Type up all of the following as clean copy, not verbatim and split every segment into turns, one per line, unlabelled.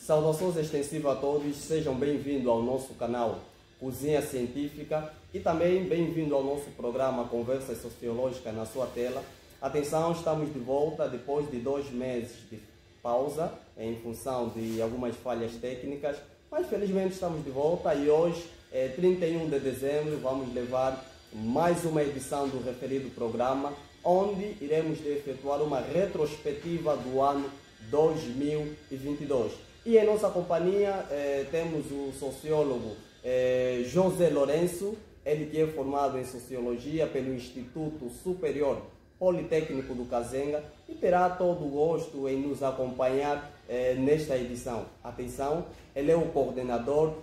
Saudações extensivas a todos, sejam bem-vindos ao nosso canal Cozinha Científica e também bem-vindo ao nosso programa Conversas Sociológicas na sua tela. Atenção, estamos de volta depois de 2 meses de pausa em função de algumas falhas técnicas, mas felizmente estamos de volta e hoje, 31 de dezembro, vamos levar mais uma edição do referido programa, onde iremos efetuar uma retrospectiva do ano 2022. E em nossa companhia temos o sociólogo José Lourenço, ele que é formado em Sociologia pelo Instituto Superior Politécnico do Kazenga e terá todo o gosto em nos acompanhar nesta edição. Atenção, ele é o coordenador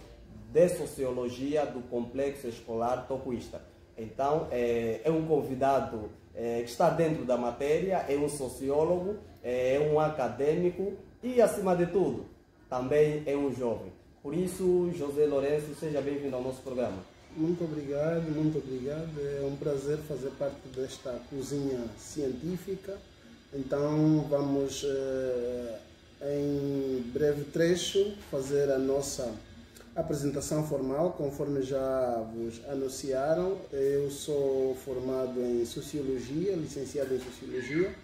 de Sociologia do Complexo Escolar Tocuista. Então, é um convidado que está dentro da matéria, é um sociólogo, é um acadêmico e, acima de tudo, também é um jovem. Por isso, José Lourenço, seja bem-vindo ao nosso programa.
Muito obrigado, muito obrigado. É um prazer fazer parte desta cozinha científica. Então, vamos, em breve trecho, fazer a nossa apresentação formal, conforme já vos anunciaram. Eu sou formado em Sociologia, licenciado em Sociologia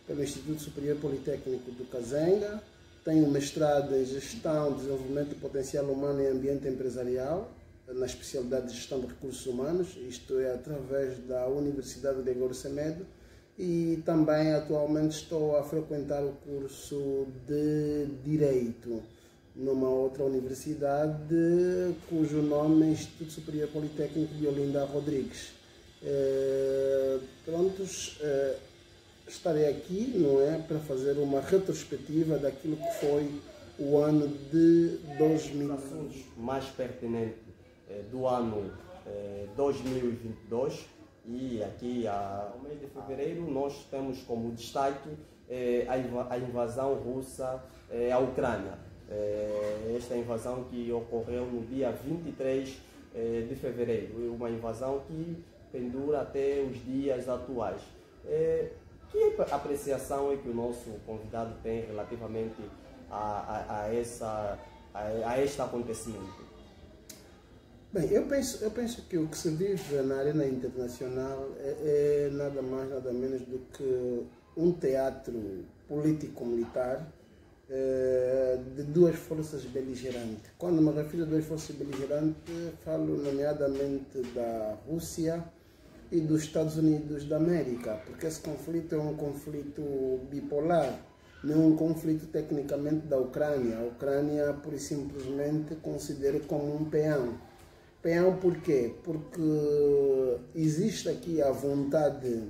pelo Instituto Superior Politécnico do Kazenga. Tenho mestrado em Gestão, Desenvolvimento de Potencial Humano e Ambiente Empresarial, na especialidade de Gestão de Recursos Humanos, isto é, através da Universidade de Igor Semedo, e também atualmente estou a frequentar o curso de Direito numa outra universidade, cujo nome é Instituto Superior Politécnico de Olinda Rodrigues. Estarei aqui, não é, para fazer uma retrospectiva daquilo que foi o ano de 2000.
Os assuntos mais pertinentes do ano 2022 e aqui ao mês de fevereiro nós temos como destaque a invasão russa à Ucrânia. Esta invasão que ocorreu no dia 23 de fevereiro, uma invasão que pendura até os dias atuais. Que apreciação é que o nosso convidado tem relativamente a este acontecimento?
Bem, eu penso que o que se vive na arena internacional é nada mais, nada menos do que um teatro político-militar de duas forças beligerantes. Quando me refiro a duas forças beligerantes, falo nomeadamente da Rússia e dos Estados Unidos da América, porque esse conflito é um conflito bipolar, não é um conflito tecnicamente da Ucrânia. A Ucrânia, pura e simplesmente, considero como um peão. Peão por quê? Porque existe aqui a vontade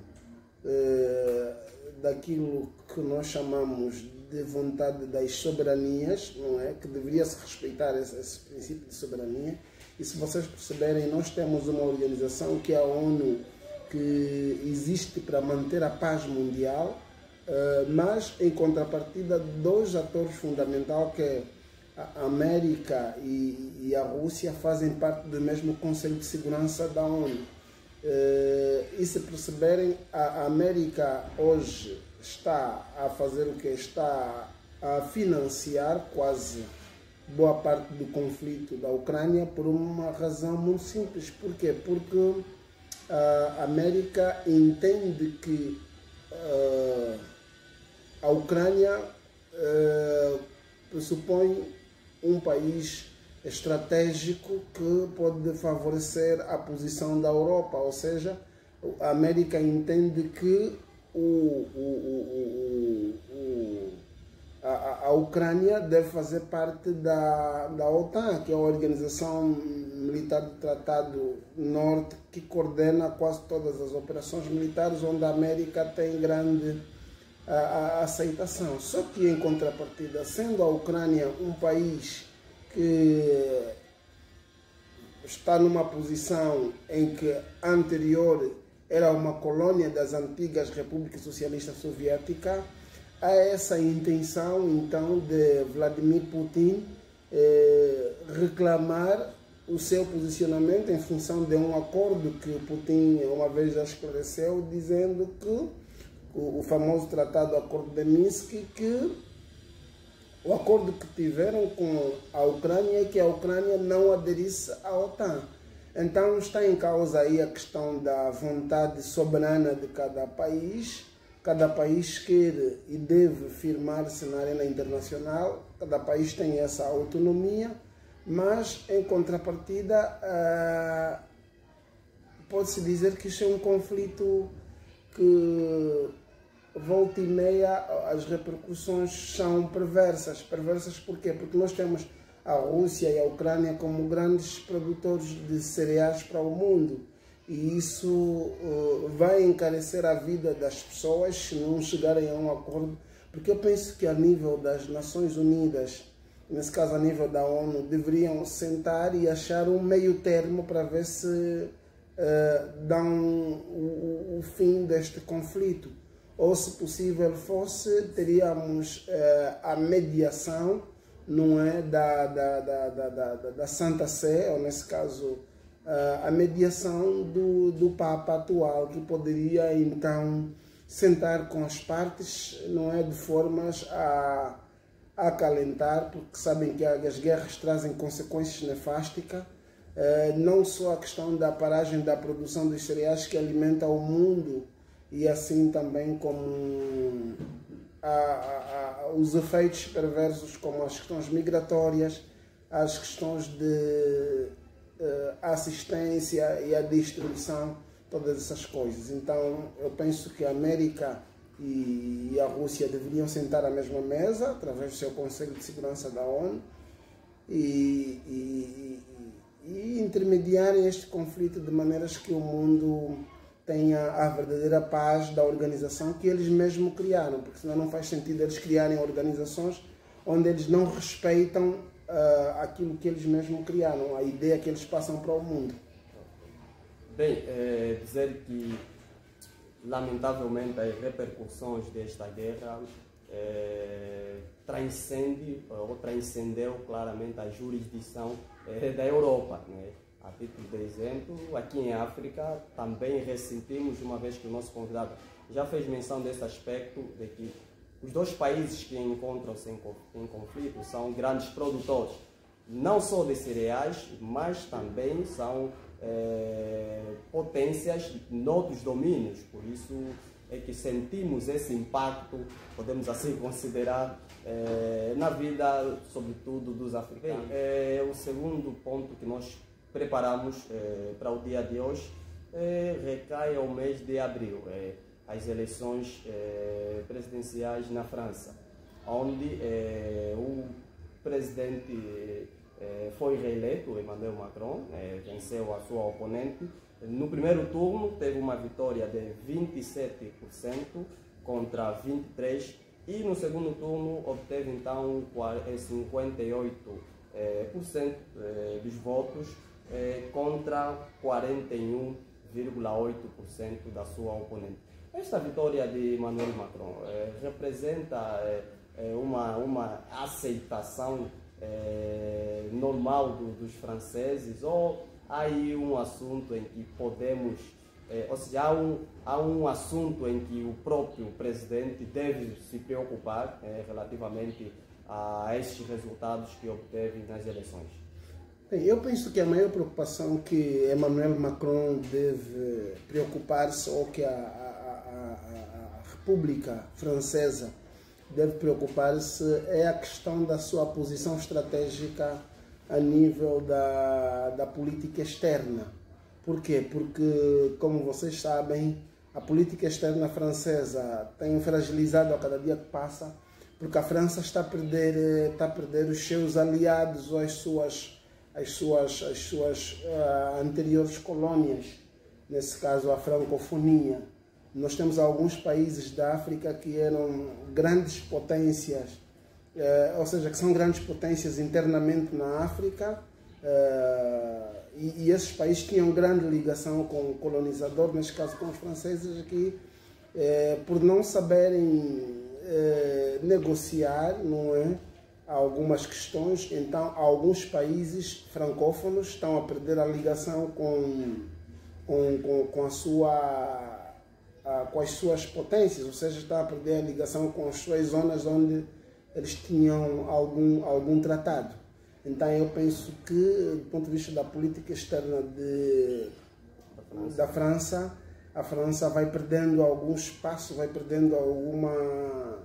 daquilo que nós chamamos de vontade das soberanias, não é? Que deveria se respeitar esse princípio de soberania. E se vocês perceberem, nós temos uma organização que é a ONU, que existe para manter a paz mundial, mas em contrapartida, dois atores fundamentais, que é a América e a Rússia, fazem parte do mesmo Conselho de Segurança da ONU. E se perceberem, a América hoje está a fazer o que? Está a financiar quase boa parte do conflito da Ucrânia por uma razão muito simples. Por quê? Porque a América entende que a Ucrânia pressupõe um país estratégico que pode favorecer a posição da Europa, ou seja, a América entende que a Ucrânia deve fazer parte da OTAN, que é a Organização Militar do Tratado Norte, que coordena quase todas as operações militares, onde a América tem grande aceitação. Só que, em contrapartida, sendo a Ucrânia um país que está numa posição em que anterior era uma colônia das antigas repúblicas socialistas soviéticas, há essa intenção, então, de Vladimir Putin reclamar o seu posicionamento em função de um acordo que Putin uma vez já esclareceu, dizendo que o famoso Tratado Acordo de Minsk, que o acordo que tiveram com a Ucrânia é que a Ucrânia não aderisse à OTAN. Então está em causa aí a questão da vontade soberana de cada país. Cada país quer e deve firmar-se na arena internacional, cada país tem essa autonomia, mas em contrapartida pode-se dizer que isso é um conflito que volta e meia as repercussões são perversas. Perversas por quê? Porque nós temos a Rússia e a Ucrânia como grandes produtores de cereais para o mundo. E isso vai encarecer a vida das pessoas se não chegarem a um acordo. Porque eu penso que a nível das Nações Unidas, nesse caso a nível da ONU, deveriam sentar e achar um meio termo para ver se dão o fim deste conflito. Ou, se possível fosse, teríamos a mediação, não é, da Santa Sé, ou nesse caso a mediação do Papa atual, que poderia então sentar com as partes, não é, de formas a acalentar, porque sabem que as guerras trazem consequências nefásticas, não só a questão da paragem da produção dos cereais que alimenta o mundo, e assim também como os efeitos perversos como as questões migratórias, as questões de assistência e a distribuição, todas essas coisas. Então eu penso que a América e a Rússia deveriam sentar à mesma mesa através do seu Conselho de Segurança da ONU e intermediarem este conflito de maneiras que o mundo tenha a verdadeira paz da organização que eles mesmos criaram, porque senão não faz sentido eles criarem organizações onde eles não respeitam aquilo que eles mesmos criaram, a ideia que eles passam para o mundo.
Bem, dizer que lamentavelmente as repercussões desta guerra transcendeu claramente a jurisdição da Europa, né? A título de exemplo, aqui em África também ressentimos, uma vez que o nosso convidado já fez menção desse aspecto, de que os dois países que encontram-se em conflito são grandes produtores, não só de cereais, mas também são potências noutros domínios. Por isso é que sentimos esse impacto, podemos assim considerar, na vida, sobretudo, dos africanos. O segundo ponto que nós preparamos para o dia de hoje recai ao mês de abril, as eleições presidenciais na França, onde o presidente foi reeleito, Emmanuel Macron, venceu a sua oponente. No primeiro turno teve uma vitória de 27% contra 23%, e no segundo turno obteve então 58% dos votos contra 41,8% da sua oponente. Esta vitória de Emmanuel Macron representa uma aceitação normal dos franceses, ou há aí um assunto em que podemos, ou seja, há um assunto em que o próprio presidente deve se preocupar relativamente a estes resultados que obteve nas eleições?
Bem, eu penso que a maior preocupação que Emmanuel Macron deve preocupar-se, ou que a República Francesa deve preocupar-se, é a questão da sua posição estratégica a nível da política externa. Por quê? Porque, como vocês sabem, a política externa francesa tem fragilizado a cada dia que passa, porque a França está a perder os seus aliados ou as suas anteriores colônias, nesse caso a francofonia. Nós temos alguns países da África que eram grandes potências, ou seja, que são grandes potências internamente na África, e esses países tinham grande ligação com o colonizador, neste caso com os franceses, aqui, por não saberem negociar, não é, algumas questões. Então alguns países francófonos estão a perder a ligação com as suas potências, ou seja, estão a perder a ligação com as suas zonas onde eles tinham algum tratado. Então eu penso que, do ponto de vista da política externa da França, a França vai perdendo algum espaço, vai perdendo alguma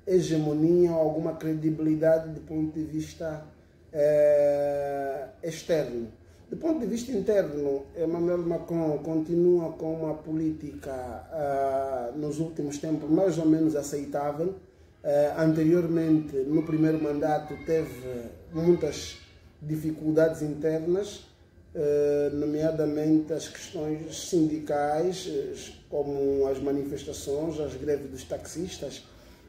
hegemonia, alguma credibilidade do ponto de vista externo. Do ponto de vista interno, Emmanuel Macron continua com uma política nos últimos tempos mais ou menos aceitável. Anteriormente, no primeiro mandato, teve muitas dificuldades internas, nomeadamente as questões sindicais, como as manifestações, as greves dos taxistas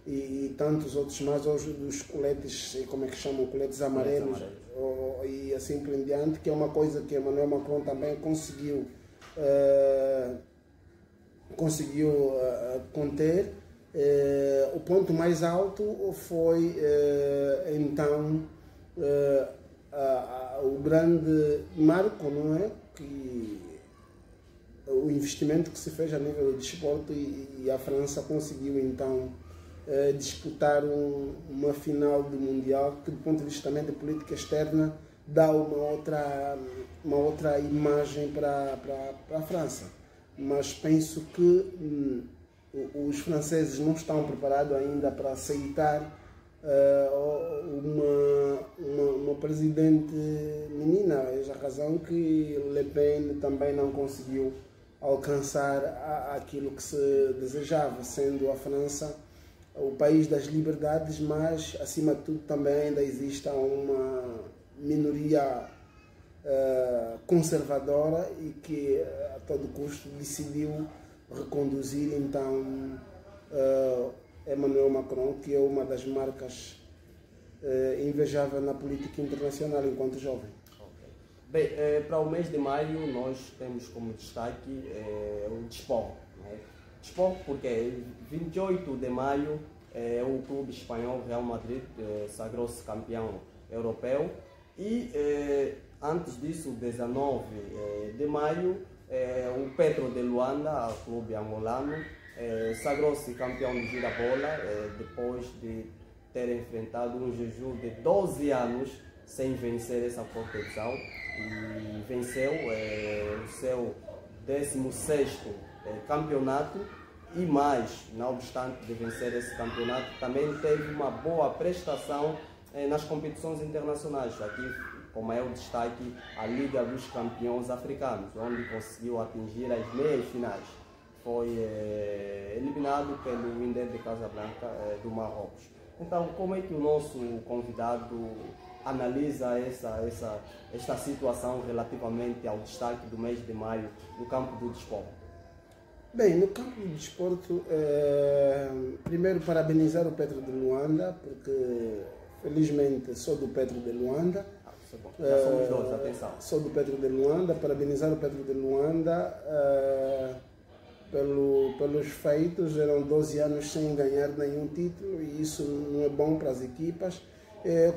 e tantos outros mais, hoje dos coletes, como é que chamam, coletes amarelos, e assim por diante, que é uma coisa que Emmanuel Macron também conseguiu conter. O ponto mais alto foi então o grande marco, não é? Que o investimento que se fez a nível do desporto, e a França conseguiu então disputar uma final do Mundial que, do ponto de vista também da política externa, dá uma outra imagem para a França. Mas penso que os franceses não estão preparados ainda para aceitar uma presidente menina. É a razão que Le Pen também não conseguiu alcançar aquilo que se desejava, sendo a França o país das liberdades, mas acima de tudo também ainda existe uma minoria conservadora e que a todo custo decidiu reconduzir então Emmanuel Macron, que é uma das marcas invejáveis na política internacional enquanto jovem.
Okay. Bem, para o mês de maio nós temos como destaque o desporto. Né? Desporto porque 28 de maio o clube espanhol Real Madrid sagrou-se campeão europeu e antes disso, 19 de maio, o Petro de Luanda, o clube angolano, sagrou-se campeão de girabola depois de ter enfrentado um jejum de 12 anos sem vencer essa competição, e venceu o seu 16º campeonato, e mais, não obstante de vencer esse campeonato, também teve uma boa prestação nas competições internacionais. Aqui, com maior destaque, a Liga dos Campeões Africanos, onde conseguiu atingir as meias finais. Foi eliminado pelo Wydad de Casablanca do Marrocos. Então, como é que o nosso convidado analisa esta situação relativamente ao destaque do mês de maio no campo do desporto?
Bem, no campo do desporto, primeiro parabenizar o Petro de Luanda, porque felizmente sou do Petro de Luanda.
Já somos dois, atenção.
Sou do Petro de Luanda, parabenizar o Petro de Luanda pelos feitos. Eram 12 anos sem ganhar nenhum título e isso não é bom para as equipas.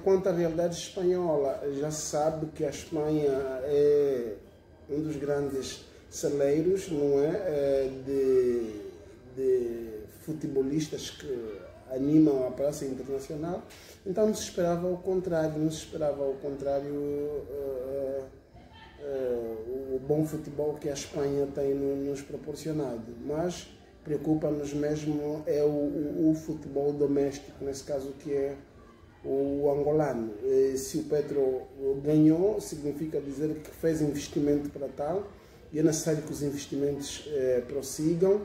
Quanto à realidade espanhola, já se sabe que a Espanha é um dos grandes celeiros, não é, de futebolistas que animam a praça internacional. Então não se esperava o contrário, o bom futebol que a Espanha tem nos proporcionado. Mas preocupa-nos mesmo o futebol doméstico, nesse caso que é o angolano. Se o Petro ganhou, significa dizer que fez investimento para tal, e é necessário que os investimentos prossigam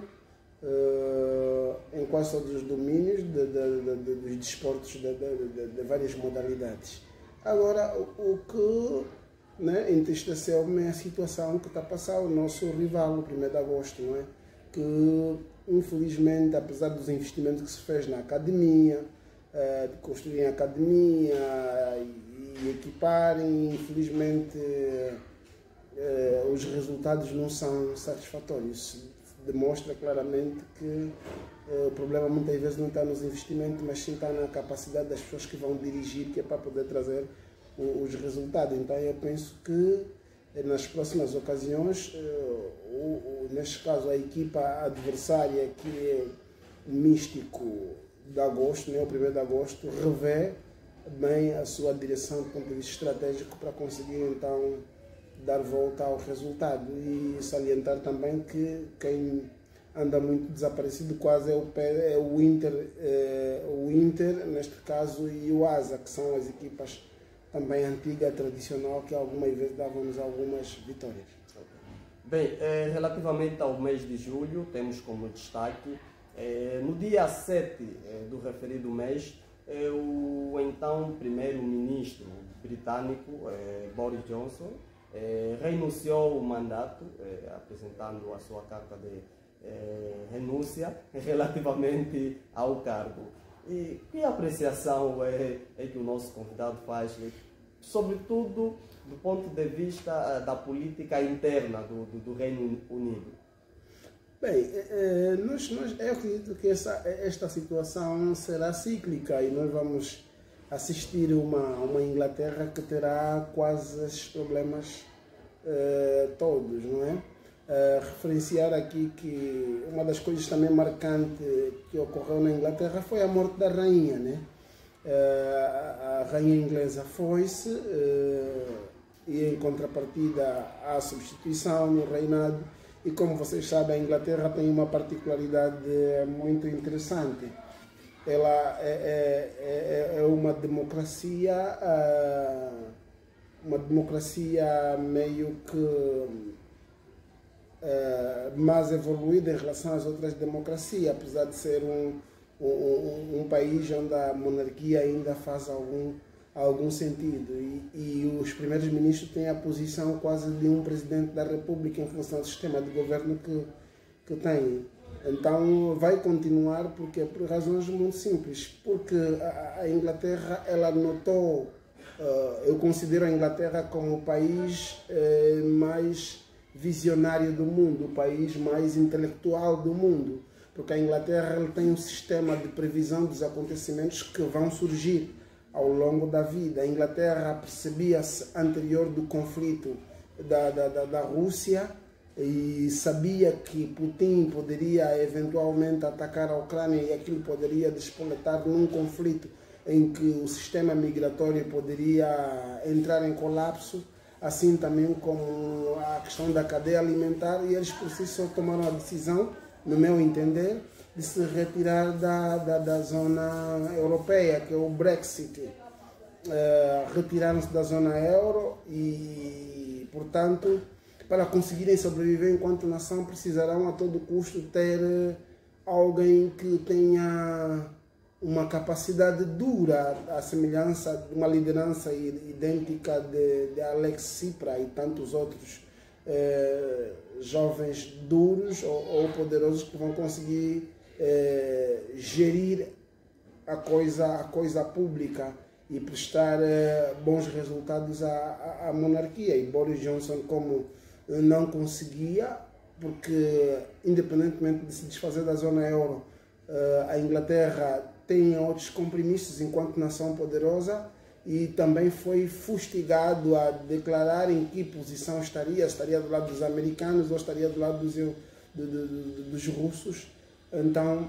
em quase todos os domínios dos desportos de várias modalidades. Agora, o que entristeceu-me é a situação que está a passar o nosso rival, o 1º de agosto, não é? Que, infelizmente, apesar dos investimentos que se fez na academia, de construir a academia e equiparem, infelizmente os resultados não são satisfatórios. Demonstra claramente que o problema muitas vezes não está nos investimentos, mas sim está na capacidade das pessoas que vão dirigir, que é para poder trazer os resultados. Então eu penso que nas próximas ocasiões, neste caso a equipa adversária, que é o místico de agosto, né, o 1º de agosto, revê bem a sua direção do ponto de vista estratégico para conseguir então dar volta ao resultado. E salientar também que quem anda muito desaparecido quase é o Inter, neste caso, e o ASA, que são as equipas também antiga, tradicional, que alguma vez davam-nos algumas vitórias.
Bem, relativamente ao mês de julho, temos como destaque, no dia 7 do referido mês, o então primeiro-ministro britânico, Boris Johnson, renunciou o mandato, apresentando a sua carta de renúncia relativamente ao cargo. E que apreciação é que o nosso convidado faz, sobretudo do ponto de vista da política interna do Reino Unido?
Bem, eu acredito que esta situação será cíclica e nós vamos assistir uma Inglaterra que terá quase esses problemas todos, não é? Referenciar aqui que uma das coisas também marcantes que ocorreu na Inglaterra foi a morte da rainha, né? A rainha inglesa foi-se e em contrapartida há substituição no reinado, e como vocês sabem, a Inglaterra tem uma particularidade muito interessante. Ela é uma democracia meio que mais evoluída em relação às outras democracias, apesar de ser um país onde a monarquia ainda faz algum sentido. E os primeiros ministros têm a posição quase de um presidente da República em função do sistema de governo que tem. Então vai continuar por razões muito simples, porque a Inglaterra, ela notou, eu considero a Inglaterra como o país mais visionário do mundo, o país mais intelectual do mundo, porque a Inglaterra ela tem um sistema de previsão dos acontecimentos que vão surgir ao longo da vida. A Inglaterra percebia-se anterior do conflito da Rússia e sabia que Putin poderia eventualmente atacar a Ucrânia e aquilo poderia despoletar num conflito em que o sistema migratório poderia entrar em colapso, assim também como a questão da cadeia alimentar, e eles por si só tomaram a decisão, no meu entender, de se retirar da zona europeia, que é o Brexit. Retiraram-se da zona euro e, portanto, para conseguirem sobreviver enquanto nação, precisarão a todo custo ter alguém que tenha uma capacidade dura, à semelhança de uma liderança idêntica de Alex Tsipras e tantos outros jovens duros ou poderosos que vão conseguir gerir a coisa pública e prestar bons resultados à monarquia. E Boris Johnson, como não conseguia, porque independentemente de se desfazer da zona euro, a Inglaterra tem outros compromissos enquanto nação poderosa, e também foi fustigado a declarar em que posição estaria do lado dos americanos ou estaria do lado dos russos. Então,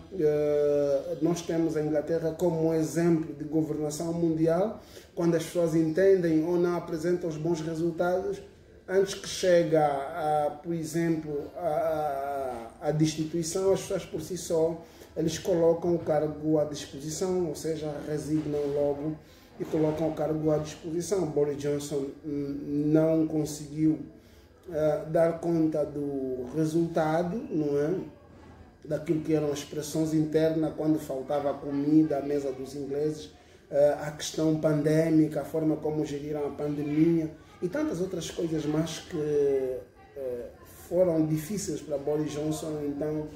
nós temos a Inglaterra como um exemplo de governação mundial. Quando as pessoas entendem ou não apresentam os bons resultados, antes que chegue, por exemplo, a destituição, as pessoas por si só, eles colocam o cargo à disposição, ou seja, resignam logo e colocam o cargo à disposição. Boris Johnson não conseguiu dar conta do resultado, não é? Daquilo que eram as pressões internas, quando faltava comida à mesa dos ingleses, a questão pandêmica, a forma como geriram a pandemia e tantas outras coisas mais que foram difíceis para Boris Johnson. Então,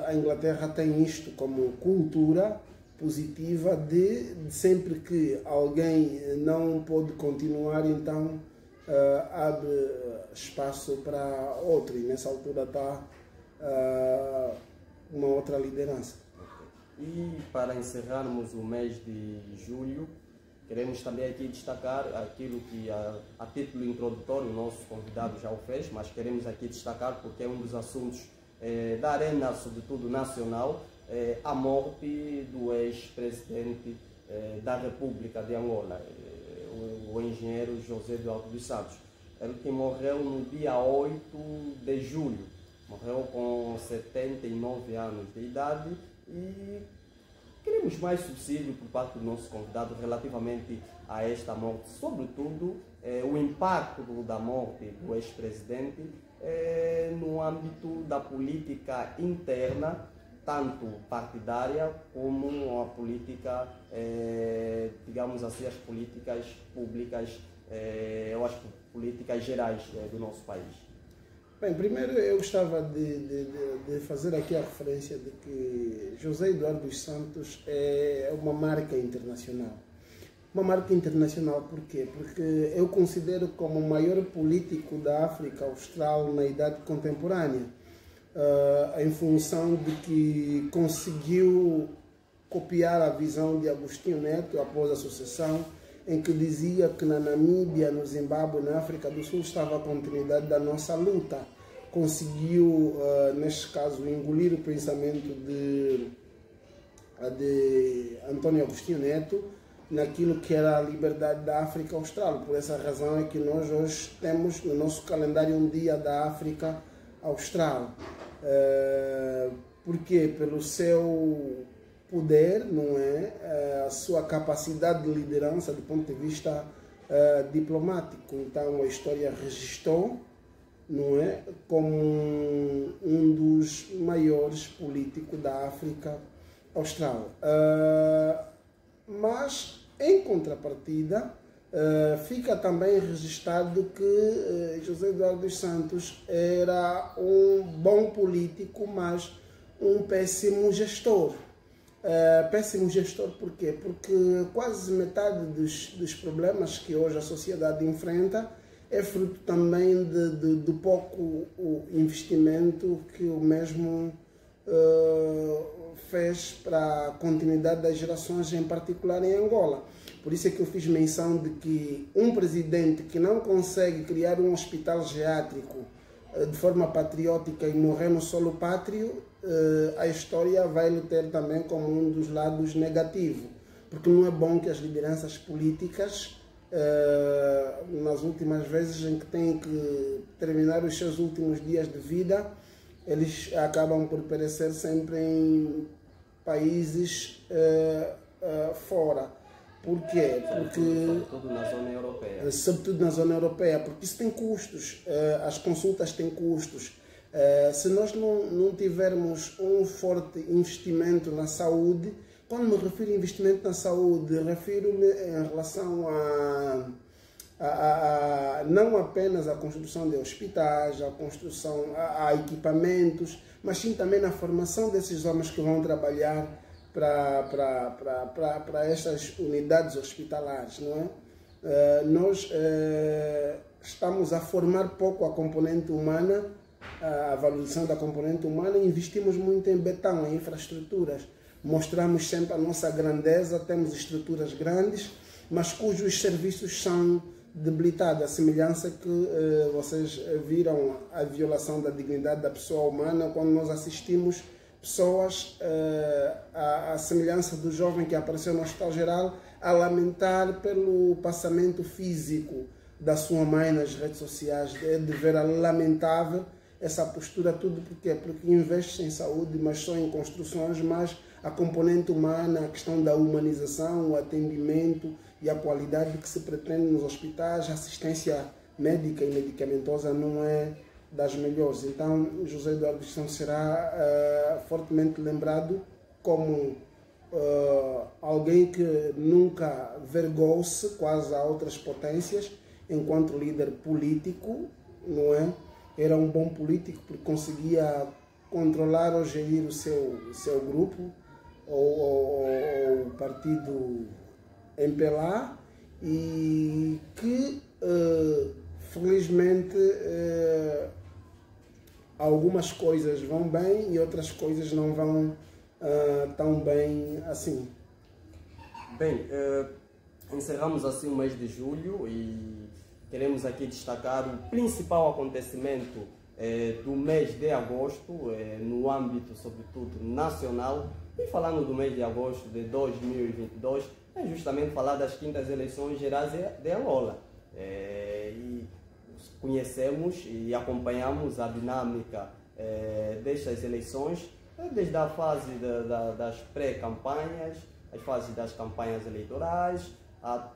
a Inglaterra tem isto como cultura positiva de sempre que alguém não pode continuar, então abre espaço para outro, e nessa altura está uma outra liderança.
E para encerrarmos o mês de julho, queremos também aqui destacar aquilo que a título introdutório o nosso convidado já o fez, mas queremos aqui destacar porque é um dos assuntos da arena, sobretudo nacional, a morte do ex-presidente da República de Angola, o engenheiro José Eduardo dos Santos. Ele que morreu no dia 8 de julho, morreu com 79 anos de idade, e queremos mais subsídio por parte do nosso convidado relativamente a esta morte, sobretudo o impacto da morte do ex-presidente no âmbito da política interna, tanto partidária como a política, digamos assim, as políticas públicas, eu acho que políticas gerais do nosso país.
Bem, primeiro eu gostava de fazer aqui a referência de que José Eduardo dos Santos é uma marca internacional. Uma marca internacional por quê? Porque eu considero como o maior político da África Austral na idade contemporânea, em função de que conseguiu copiar a visão de Agostinho Neto após a sucessão, em que dizia que na Namíbia, no Zimbábue, na África do Sul estava a continuidade da nossa luta. Conseguiu, neste caso, engolir o pensamento de António Agostinho Neto naquilo que era a liberdade da África Austral. Por essa razão é que nós hoje temos no nosso calendário um dia da África Austral. Porque pelo seu poder, não é, a sua capacidade de liderança do ponto de vista diplomático. Então a história registrou, não é, como um dos maiores políticos da África Austral. Mas em contrapartida fica também registrado que José Eduardo dos Santos era um bom político, mas um péssimo gestor. Péssimo gestor por quê? Porque quase metade dos problemas que hoje a sociedade enfrenta é fruto também do pouco investimento que o mesmo fez para a continuidade das gerações, em particular em Angola. Por isso é que eu fiz menção de que um presidente que não consegue criar um hospital geriátrico de forma patriótica e morrer no solo pátrio, a história vai lhe ter também como um dos lados negativos, porque não é bom que as lideranças políticas, nas últimas vezes em que têm que terminar os seus últimos dias de vida, eles acabam por perecer sempre em países fora. Por quê? Porque,
sobretudo na zona europeia.
Sobretudo na zona europeia, porque isso tem custos, as consultas têm custos. Se nós não tivermos um forte investimento na saúde, quando me refiro a investimento na saúde, refiro-me em relação não apenas à construção de hospitais, a equipamentos, mas sim também na formação desses homens que vão trabalhar para estas unidades hospitalares, não é? Nós estamos a formar pouco a componente humana, a valorização da componente humana, e investimos muito em betão, em infraestruturas. Mostramos sempre a nossa grandeza, temos estruturas grandes, mas cujos serviços são debilitados. A semelhança que vocês viram a violação da dignidade da pessoa humana quando nós assistimos pessoas, à semelhança do jovem que apareceu no Hospital Geral, a lamentar pelo passamento físico da sua mãe nas redes sociais. É de ver lamentável essa postura, tudo porque investe em saúde, mas só em construções, mas a componente humana, a questão da humanização, o atendimento e a qualidade que se pretende nos hospitais, a assistência médica e medicamentosa não é das melhores. Então, José Eduardo dos Santos será fortemente lembrado como alguém que nunca vergou-se quase a outras potências enquanto líder político, não é? Era um bom político porque conseguia controlar ou gerir o seu grupo ou o partido MPLA, e que felizmente algumas coisas vão bem e outras coisas não vão tão bem assim.
Bem, encerramos assim o mês de julho e queremos aqui destacar o principal acontecimento do mês de agosto, no âmbito, sobretudo, nacional. E falando do mês de agosto de 2022, é justamente falar das quintas eleições gerais de Angola. E conhecemos e acompanhamos a dinâmica destas eleições, desde a fase das pré-campanhas, as fases das campanhas eleitorais, a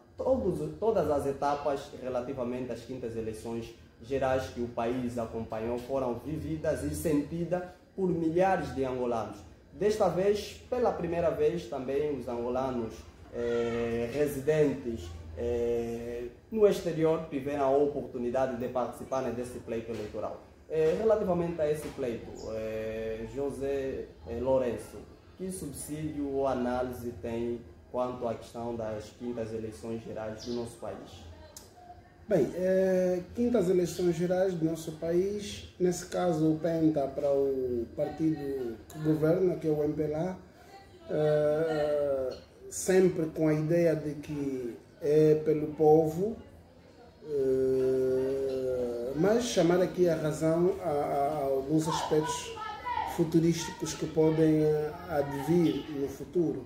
todas as etapas relativamente às quintas eleições gerais que o país acompanhou foram vividas e sentidas por milhares de angolanos. Desta vez, pela primeira vez, também os angolanos residentes no exterior tiveram a oportunidade de participar desse pleito eleitoral. Relativamente a esse pleito, José Lourenço, que subsídio ou análise tem quanto à questão das quintas eleições gerais do nosso país?
Bem, quintas eleições gerais do nosso país, nesse caso o penta para o partido que governa, que é o MPLA, sempre com a ideia de que é pelo povo, mas chamar aqui a razão a alguns aspectos futurísticos que podem advir no futuro.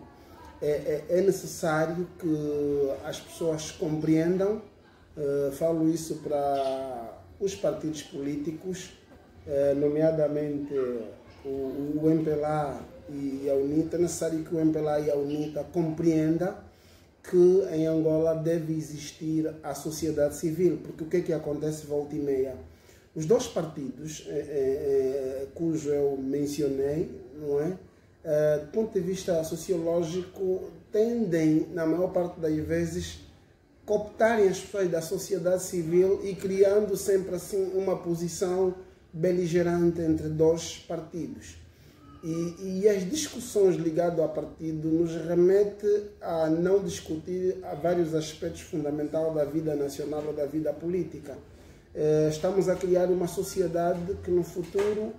É necessário que as pessoas compreendam, falo isso para os partidos políticos, nomeadamente o MPLA e a UNITA. É necessário que o MPLA e a UNITA compreendam que em Angola deve existir a sociedade civil, porque o que é que acontece volta e meia? Os dois partidos, cujo eu mencionei, não é? Do ponto de vista sociológico, tendem, na maior parte das vezes, cooptarem as pessoas da sociedade civil e criando sempre assim uma posição beligerante entre dois partidos. E as discussões ligadas ao partido nos remete a não discutir vários aspectos fundamentais da vida nacional ou da vida política. Estamos a criar uma sociedade que no futuro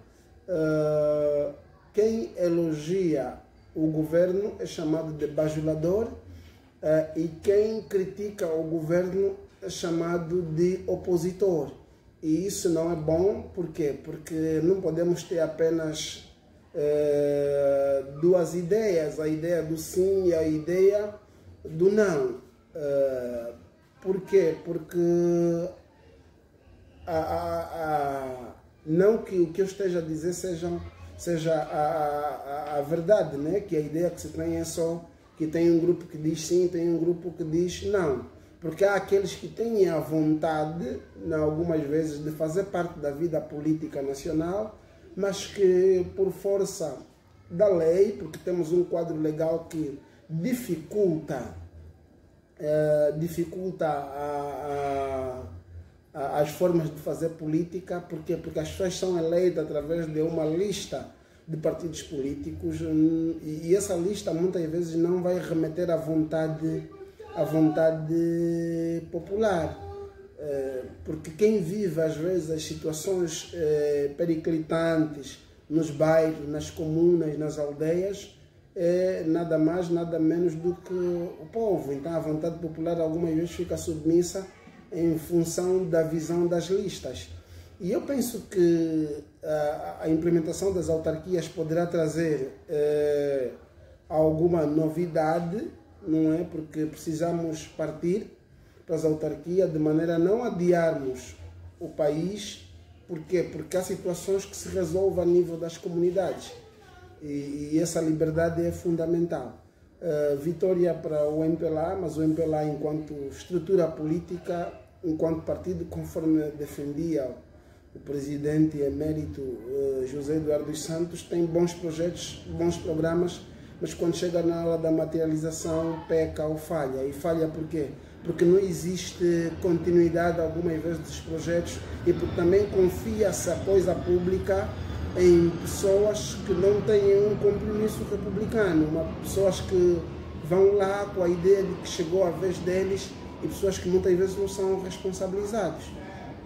quem elogia o governo é chamado de bajulador e quem critica o governo é chamado de opositor. E isso não é bom, por quê? Porque não podemos ter apenas duas ideias, a ideia do sim e a ideia do não. Por quê? Porque não que o que eu esteja a dizer seja a verdade, né? Que a ideia que se tem é só que tem um grupo que diz sim, tem um grupo que diz não. Porque há aqueles que têm a vontade, algumas vezes, de fazer parte da vida política nacional, mas que por força da lei, porque temos um quadro legal que dificulta as formas de fazer política. Por quê? Porque as pessoas são eleitas através de uma lista de partidos políticos e essa lista muitas vezes não vai remeter à vontade popular. Porque quem vive às vezes as situações periclitantes nos bairros, nas comunas, nas aldeias, é nada mais, nada menos do que o povo. Então a vontade popular algumas vezes fica submissa em função da visão das listas. E eu penso que a implementação das autarquias poderá trazer alguma novidade, não é? Porque precisamos partir para as autarquias de maneira a não adiarmos o país. Por quê? Porque há situações que se resolvem a nível das comunidades e essa liberdade é fundamental. Vitória para o MPLA, mas o MPLA enquanto estrutura política, enquanto partido, conforme defendia o presidente emérito José Eduardo dos Santos, tem bons projetos, bons programas, mas quando chega na hora da materialização peca ou falha. E falha por quê? Porque não existe continuidade algumas vezes dos projetos e porque também confia-se a coisa pública em pessoas que não têm um compromisso republicano, pessoas que vão lá com a ideia de que chegou a vez deles e pessoas que muitas vezes não são responsabilizados.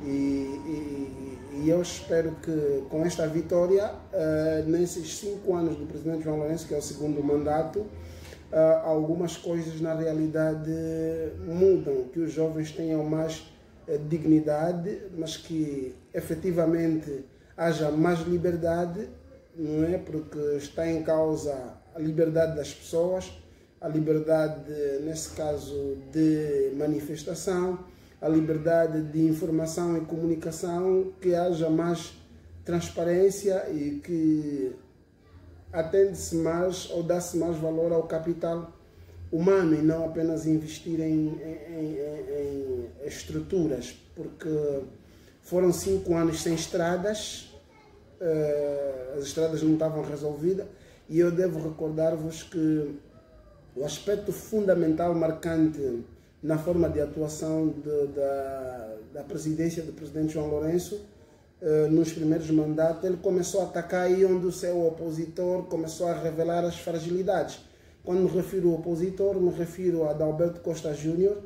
E eu espero que com esta vitória, nesses 5 anos do presidente João Lourenço, que é o segundo mandato, algumas coisas na realidade mudam, que os jovens tenham mais dignidade, mas que efetivamente haja mais liberdade, não é? Porque está em causa a liberdade das pessoas, a liberdade, nesse caso, de manifestação, a liberdade de informação e comunicação, que haja mais transparência e que atende-se mais ou dá-se mais valor ao capital humano e não apenas investir em estruturas, porque foram 5 anos sem estradas, as estradas não estavam resolvidas, e eu devo recordar-vos que o aspecto fundamental, marcante na forma de atuação da presidência do presidente João Lourenço, nos primeiros mandatos, ele começou a atacar aí onde o seu opositor começou a revelar as fragilidades. Quando me refiro ao opositor, me refiro a Adalberto Costa Júnior,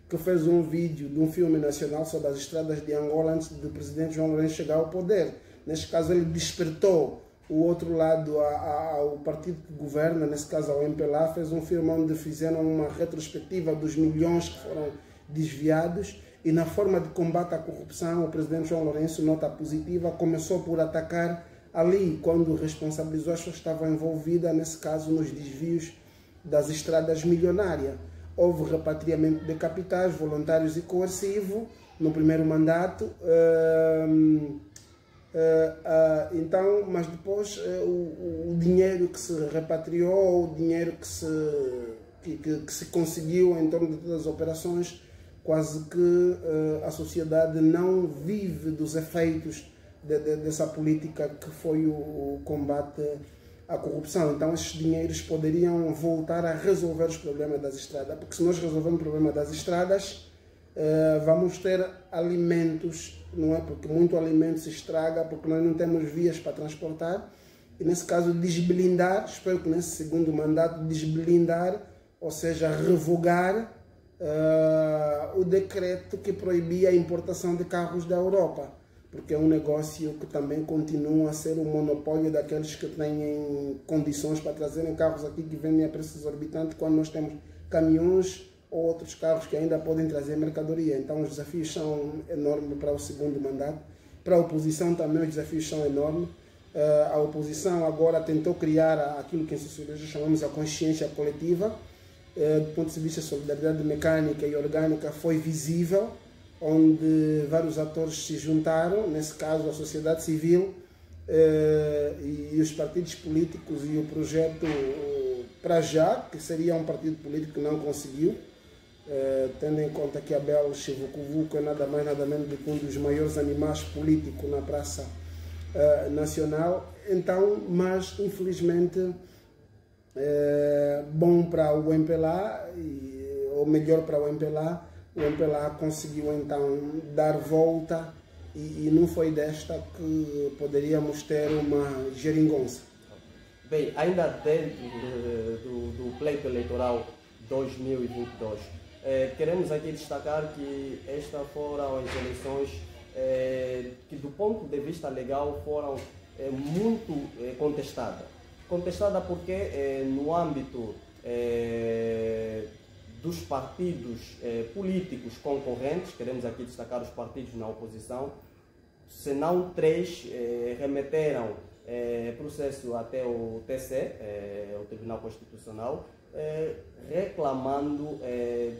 que fez um vídeo de um filme nacional sobre as estradas de Angola antes do presidente João Lourenço chegar ao poder. Neste caso, ele despertou o outro lado ao partido que governa, nesse caso ao MPLA, fez um filme onde fizeram uma retrospectiva dos milhões que foram desviados, e na forma de combate à corrupção, o presidente João Lourenço, nota positiva, começou por atacar ali, quando responsabilizou as pessoas que estavam envolvidas, nesse caso, nos desvios das estradas milionárias. Houve repatriamento de capitais voluntários e coercivo no primeiro mandato, então, mas depois o dinheiro que se repatriou, o dinheiro que se conseguiu em torno de todas as operações, quase que a sociedade não vive dos efeitos dessa política que foi o combate à corrupção. Então esses dinheiros poderiam voltar a resolver os problemas das estradas, porque se nós resolvermos o problema das estradas, vamos ter alimentos, não é? Porque muito alimento se estraga porque nós não temos vias para transportar, e nesse caso desblindar, espero que nesse segundo mandato desblindar, ou seja, revogar o decreto que proibia a importação de carros da Europa, porque é um negócio que também continua a ser um monopólio daqueles que têm condições para trazerem carros aqui que vendem a preços exorbitantes, quando nós temos caminhões ou outros carros que ainda podem trazer mercadoria. Então os desafios são enormes para o segundo mandato. Para a oposição também os desafios são enormes. A oposição agora tentou criar aquilo que em sociologia chamamos a consciência coletiva. Do ponto de vista de solidariedade mecânica e orgânica, foi visível, onde vários atores se juntaram, nesse caso a sociedade civil e os partidos políticos, e o projeto para já, que seria um partido político que não conseguiu, tendo em conta que Abel Chivukuvuko é nada mais nada menos do que um dos maiores animais políticos na Praça Nacional. Então, mas infelizmente bom para o MPLA, ou melhor para o MPLA conseguiu então dar volta, e não foi desta que poderíamos ter uma geringonça.
Bem, ainda dentro do pleito eleitoral 2022, queremos aqui destacar que estas foram as eleições que, do ponto de vista legal, foram muito contestadas. Contestada porque no âmbito dos partidos políticos concorrentes, queremos aqui destacar os partidos na oposição, se não 3 remeteram processo até o TC, o Tribunal Constitucional, reclamando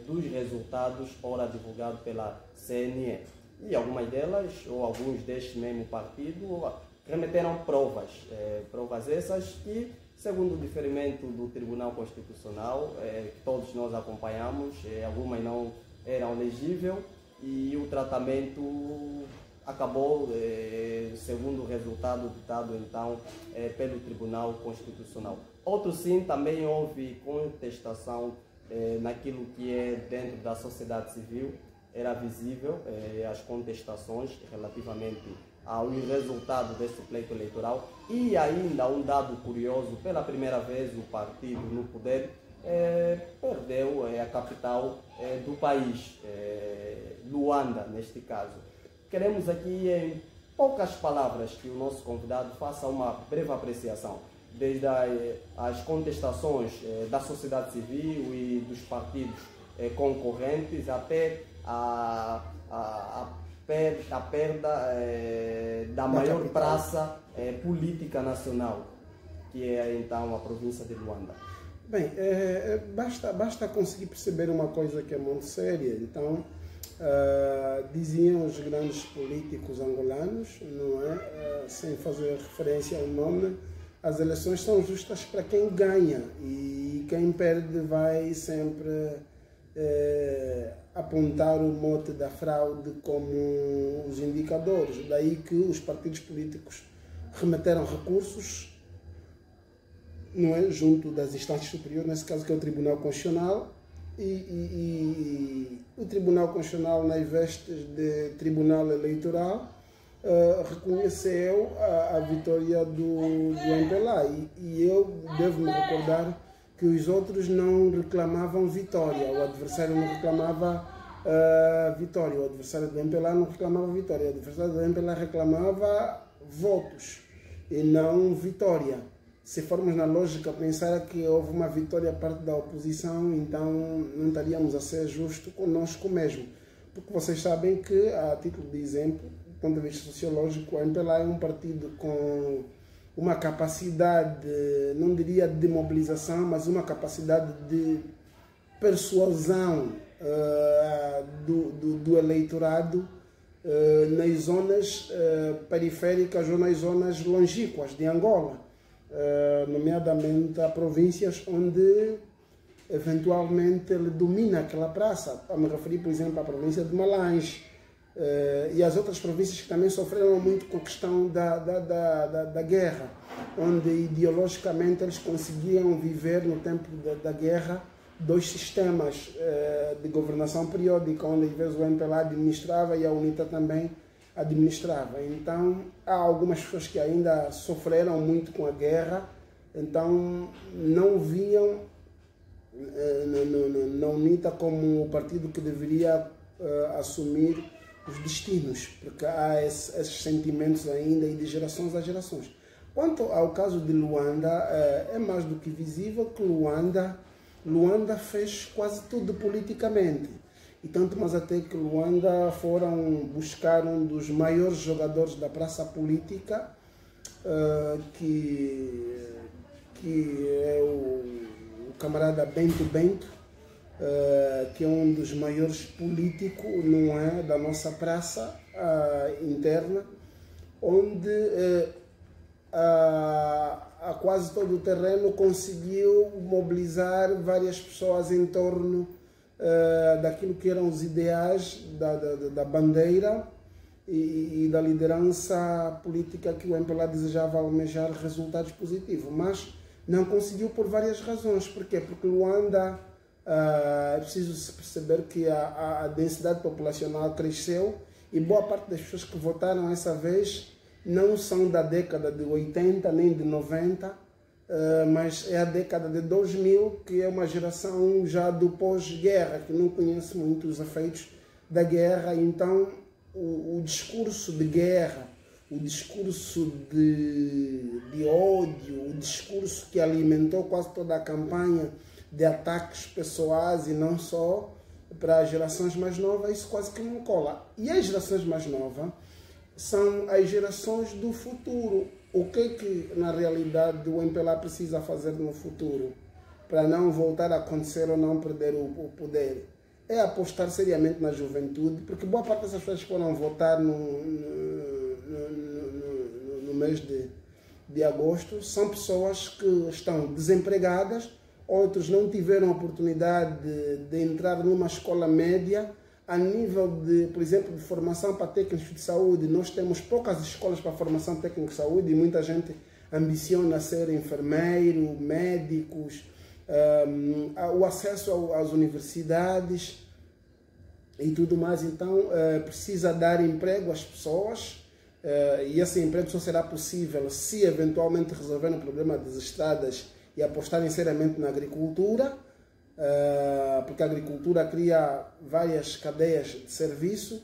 dos resultados ora divulgados pela CNE. E algumas delas, ou alguns deste mesmo partido, remeteram provas, provas essas que, segundo o diferimento do Tribunal Constitucional, que todos nós acompanhamos, algumas não eram legíveis, e o tratamento acabou, segundo o resultado ditado então pelo Tribunal Constitucional. Outro sim, também houve contestação naquilo que é dentro da sociedade civil, era visível as contestações relativamente ao resultado desse pleito eleitoral. E ainda um dado curioso: pela primeira vez o partido no poder perdeu a capital do país, Luanda, neste caso. Queremos aqui, em poucas palavras, que o nosso convidado faça uma breve apreciação, desde as contestações da sociedade civil e dos partidos concorrentes, até a a perda da maior
capital.
praça política nacional, que é então a província de Luanda.
Bem, basta conseguir perceber uma coisa que é muito séria. Então, diziam os grandes políticos angolanos, não é? Sem fazer referência ao nome, as eleições são justas para quem ganha e quem perde vai sempre apontar o mote da fraude como os indicadores. Daí que os partidos políticos remeteram recursos, não é, junto das instâncias superiores, nesse caso que é o Tribunal Constitucional, e o Tribunal Constitucional, nas vestes de Tribunal Eleitoral, reconheceu a vitória do MPLA, e eu devo me recordar que os outros não reclamavam vitória, o adversário não reclamava vitória, o adversário do MPLA não reclamava vitória, o adversário do MPLA reclamava votos e não vitória. Se formos na lógica pensar que houve uma vitória a parte da oposição, então não estaríamos a ser justos conosco mesmo. Porque vocês sabem que, a título de exemplo, do ponto de vista sociológico, o MPLA é um partido com uma capacidade, não diria de mobilização, mas uma capacidade de persuasão do eleitorado nas zonas periféricas ou nas zonas longínquas de Angola. Nomeadamente a províncias onde eventualmente ele domina aquela praça. A me referir, por exemplo, à província de Malange e as outras províncias que também sofreram muito com a questão da guerra, onde ideologicamente eles conseguiam viver no tempo da guerra dois sistemas de governação periódica, onde às vezes o MPLA administrava e a UNITA também administrava. Então, há algumas pessoas que ainda sofreram muito com a guerra, então não viam na UNITA como o partido que deveria assumir os destinos, porque há esses sentimentos ainda e de gerações a gerações. Quanto ao caso de Luanda, é mais do que visível que Luanda fez quase tudo politicamente. E tanto mais até que Luanda foram buscar um dos maiores jogadores da praça política, que é o camarada Bento Bento, que é um dos maiores políticos, não é, da nossa praça interna, onde a quase todo o terreno conseguiu mobilizar várias pessoas em torno daquilo que eram os ideais da bandeira e da liderança política que o MPLA desejava almejar resultados positivos, mas não conseguiu por várias razões. Porquê? Porque Luanda, é preciso se perceber que a densidade populacional cresceu e boa parte das pessoas que votaram essa vez não são da década de 80 nem de 90, mas é a década de 2000, que é uma geração já do pós-guerra, que não conhece muito os efeitos da guerra. Então o discurso de guerra, o discurso de ódio, o discurso que alimentou quase toda a campanha de ataques pessoais e não só, para as gerações mais novas, isso quase que não cola. E as gerações mais novas são as gerações do futuro. O que na realidade o MPLA precisa fazer no futuro para não voltar a acontecer ou não perder o poder? É apostar seriamente na juventude, porque boa parte dessas pessoas que foram votar no mês de agosto são pessoas que estão desempregadas, outros não tiveram oportunidade de entrar numa escola média. A nível de, por exemplo, de formação para técnicos de saúde, nós temos poucas escolas para formação técnica de saúde e muita gente ambiciona ser enfermeiro, médicos, o acesso às universidades e tudo mais. Então, precisa dar emprego às pessoas, e esse emprego só será possível se eventualmente resolverem o problema das estradas e apostarem seriamente na agricultura, porque a agricultura cria várias cadeias de serviço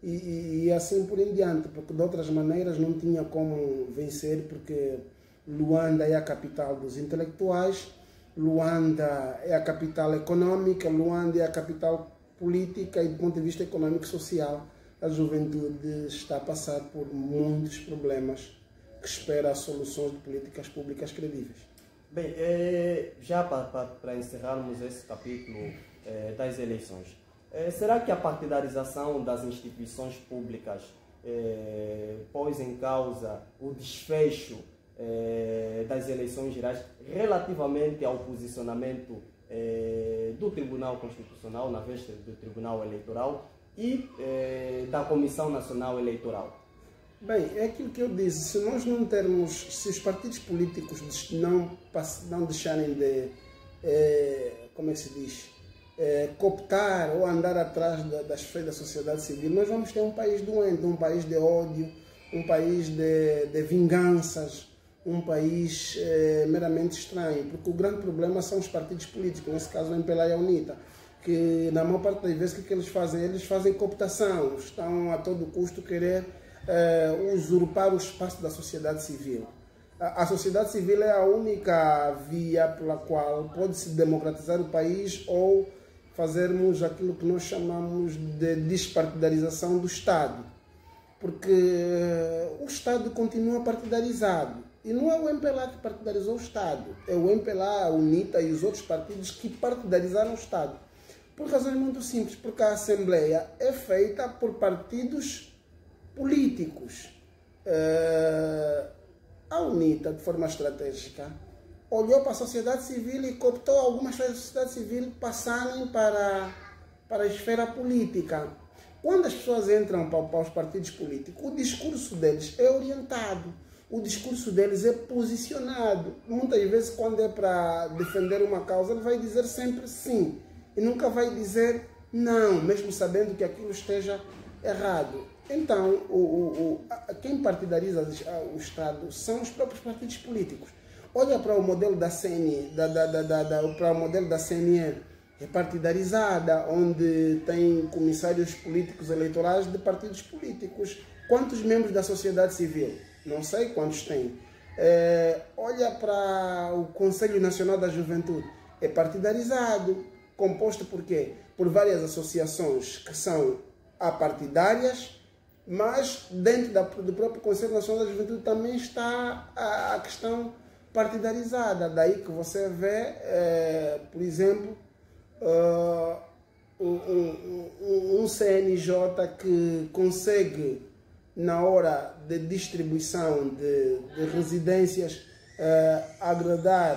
e assim por em diante, porque de outras maneiras não tinha como vencer, porque Luanda é a capital dos intelectuais, Luanda é a capital econômica, Luanda é a capital política e do ponto de vista econômico e social a juventude está a passar por muitos problemas que espera soluções de políticas públicas credíveis.
Bem, já para encerrarmos esse capítulo das eleições, será que a partidarização das instituições públicas pôs em causa o desfecho das eleições gerais relativamente ao posicionamento do Tribunal Constitucional, na véspera do Tribunal Eleitoral e da Comissão Nacional Eleitoral?
Bem, é aquilo que eu disse, se nós não termos, se os partidos políticos não deixarem de, como é que se diz, cooptar ou andar atrás das feiras da sociedade civil, nós vamos ter um país doente, um país de ódio, um país de vinganças, um país meramente estranho, porque o grande problema são os partidos políticos, nesse caso o MPLA e a UNITA, que na maior parte das vezes o que eles fazem? Eles fazem cooptação, estão a todo custo querer usurpar o espaço da sociedade civil. A sociedade civil é a única via pela qual pode-se democratizar o país ou fazermos aquilo que nós chamamos de despartidarização do Estado. Porque o Estado continua partidarizado. E não é o MPLA que partidarizou o Estado. É o MPLA, a UNITA e os outros partidos que partidarizaram o Estado. Por razões muito simples. Porque a Assembleia é feita por partidos políticos. A UNITA, de forma estratégica, olhou para a sociedade civil e cooptou algumas coisas da sociedade civil passarem para a esfera política. Quando as pessoas entram para os partidos políticos, o discurso deles é orientado, o discurso deles é posicionado. Muitas vezes, quando é para defender uma causa, ele vai dizer sempre sim e nunca vai dizer não, mesmo sabendo que aquilo esteja errado. Então, quem partidariza o Estado são os próprios partidos políticos. Olha para o modelo da CNE, para o modelo da CNE, é partidarizada, onde tem comissários políticos eleitorais de partidos políticos. Quantos membros da sociedade civil? Não sei quantos tem. Olha para o Conselho Nacional da Juventude, é partidarizado, composto por quê? Por várias associações que são apartidárias, mas dentro do próprio Conselho Nacional da Juventude também está a questão partidarizada. Daí que você vê, por exemplo, um CNJ que consegue, na hora de distribuição de residências, agradar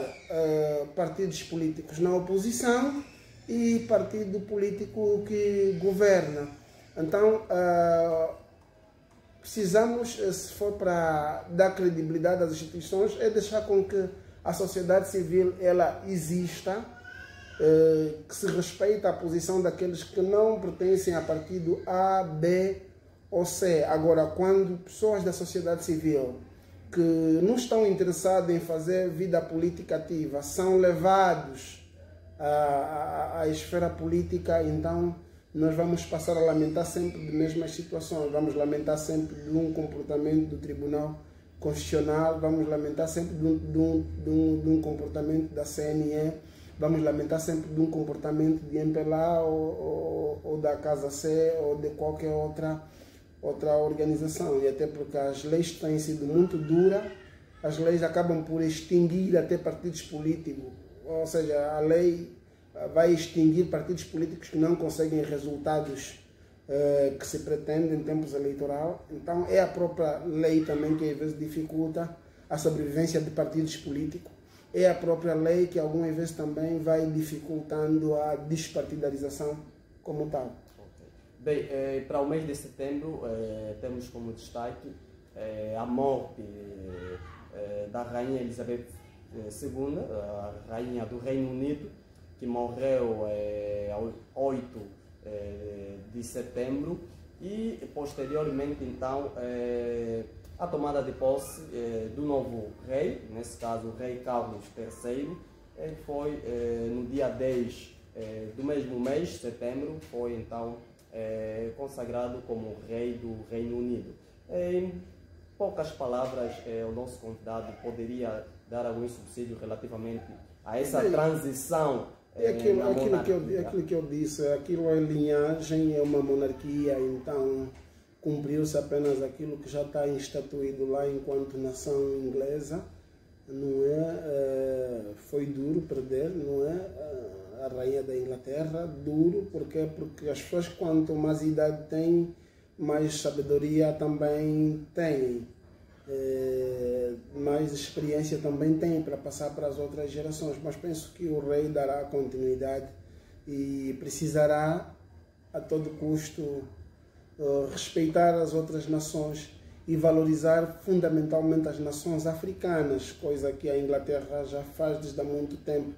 partidos políticos na oposição e partido político que governa. Então, precisamos, se for para dar credibilidade às instituições, é deixar com que a sociedade civil ela exista, que se respeite a posição daqueles que não pertencem a partido A, B ou C. Agora, quando pessoas da sociedade civil que não estão interessados em fazer vida política ativa são levados à esfera política, então nós vamos passar a lamentar sempre de mesmas situações, vamos lamentar sempre de um comportamento do Tribunal Constitucional, vamos lamentar sempre de um comportamento da CNE, vamos lamentar sempre de um comportamento de MPLA ou da Casa C ou de qualquer outra organização. E até porque as leis têm sido muito duras, as leis acabam por extinguir até partidos políticos, ou seja, a lei vai extinguir partidos políticos que não conseguem resultados que se pretendem em tempos eleitorais. Então é a própria lei também que às vezes dificulta a sobrevivência de partidos políticos. É a própria lei que algumas vezes também vai dificultando a despartidarização como tal.
Bem, para o mês de setembro temos como destaque a morte da Rainha Elizabeth II, a Rainha do Reino Unido, que morreu ao 8 de setembro, e posteriormente então a tomada de posse do novo rei, nesse caso o rei Carlos III. Ele foi no dia 10 do mesmo mês, setembro, foi então consagrado como rei do Reino Unido. Em poucas palavras, o nosso convidado poderia dar algum subsídio relativamente a essa transição.
Aquilo que eu disse, aquilo é linhagem, é uma monarquia, então cumpriu-se apenas aquilo que já está instituído lá enquanto nação inglesa, não é? Foi duro perder, não é? A rainha da Inglaterra, duro, porque as pessoas quanto mais idade têm, mais sabedoria também têm, mais experiência também têm para passar para as outras gerações, mas penso que o rei dará continuidade e precisará a todo custo respeitar as outras nações e valorizar fundamentalmente as nações africanas, coisa que a Inglaterra já faz desde há muito tempo,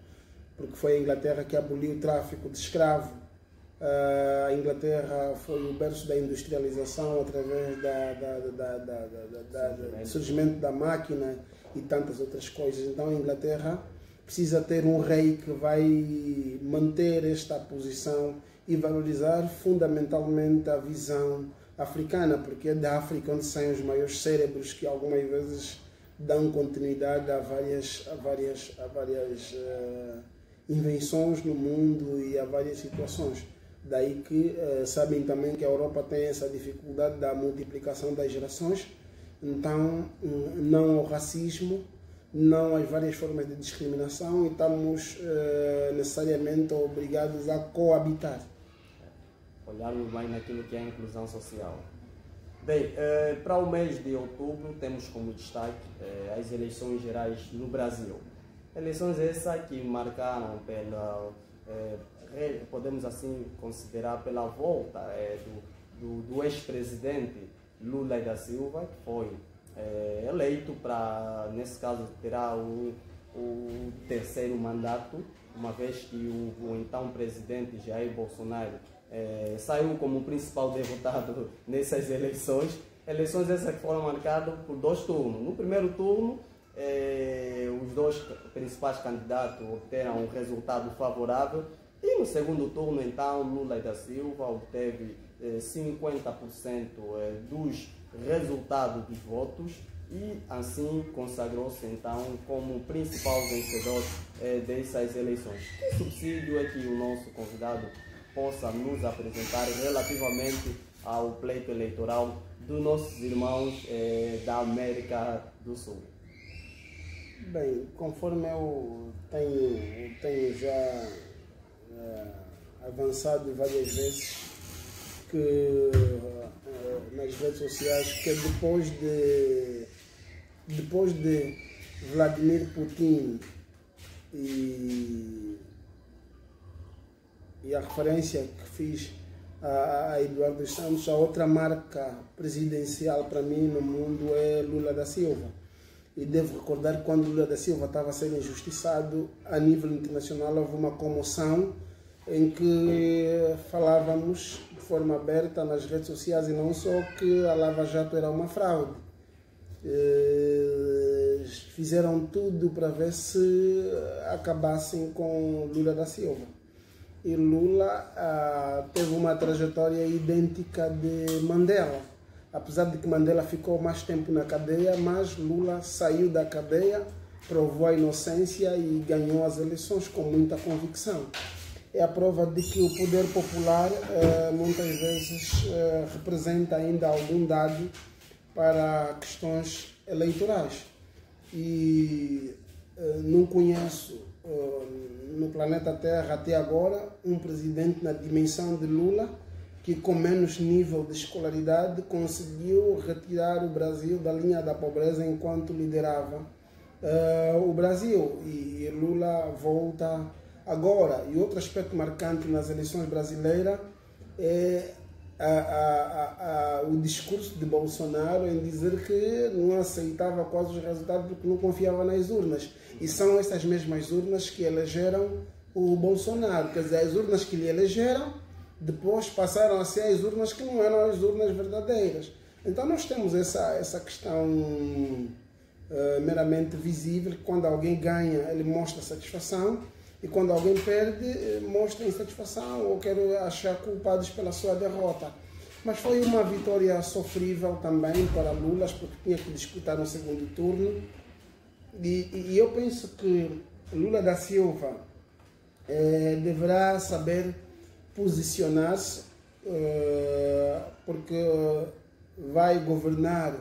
porque foi a Inglaterra que aboliu o tráfico de escravo. A Inglaterra foi o berço da industrialização através do surgimento da máquina e tantas outras coisas. Então a Inglaterra precisa ter um rei que vai manter esta posição e valorizar fundamentalmente a visão africana, porque é da África onde saem os maiores cérebros que algumas vezes dão continuidade a várias invenções no mundo e a várias situações. Daí que sabem também que a Europa tem essa dificuldade da multiplicação das gerações, então não ao racismo, não às várias formas de discriminação, e estamos necessariamente obrigados a coabitar.
Olharmos bem naquilo que é a inclusão social. Bem, para o mês de outubro temos como destaque as eleições gerais no Brasil. Eleições essas que marcaram pela, podemos assim considerar, pela volta do ex-presidente Lula da Silva, que foi eleito para, nesse caso, terá o terceiro mandato, uma vez que o então presidente Jair Bolsonaro saiu como principal derrotado nessas eleições. Eleições essas que foram marcadas por 2 turnos. No primeiro turno, os 2 principais candidatos obteram um resultado favorável, e no segundo turno, então, Lula da Silva obteve 50% dos resultados dos votos e assim consagrou-se então como principal vencedor dessas eleições. Que subsídio é que o nosso convidado possa nos apresentar relativamente ao pleito eleitoral dos nossos irmãos da América do Sul?
Bem, conforme eu tenho já avançado várias vezes que nas redes sociais, que depois de Vladimir Putin e a referência que fiz a Eduardo dos Santos, a outra marca presidencial para mim no mundo é Lula da Silva. E devo recordar que quando Lula da Silva estava a ser injustiçado a nível internacional, houve uma comoção em que falávamos de forma aberta nas redes sociais, e não só, que a Lava Jato era uma fraude. Fizeram tudo para ver se acabassem com Lula da Silva. E Lula teve uma trajetória idêntica de Mandela. Apesar de que Mandela ficou mais tempo na cadeia, mas Lula saiu da cadeia, provou a inocência e ganhou as eleições com muita convicção. É a prova de que o poder popular muitas vezes representa ainda algum dado para questões eleitorais. E não conheço no planeta Terra até agora um presidente na dimensão de Lula que com menos nível de escolaridade conseguiu retirar o Brasil da linha da pobreza enquanto liderava o Brasil. E Lula volta agora. E outro aspecto marcante nas eleições brasileiras é o discurso de Bolsonaro em dizer que não aceitava quase os resultados porque não confiava nas urnas. E são essas mesmas urnas que elegeram o Bolsonaro. Quer dizer, as urnas que lhe elegeram depois passaram a ser as urnas que não eram as urnas verdadeiras. Então nós temos essa questão meramente visível, que quando alguém ganha, ele mostra satisfação, e quando alguém perde, mostra insatisfação ou quer achar culpados pela sua derrota. Mas foi uma vitória sofrível também para Lula, porque tinha que disputar no segundo turno. E eu penso que Lula da Silva deverá saber posicionar-se, porque vai governar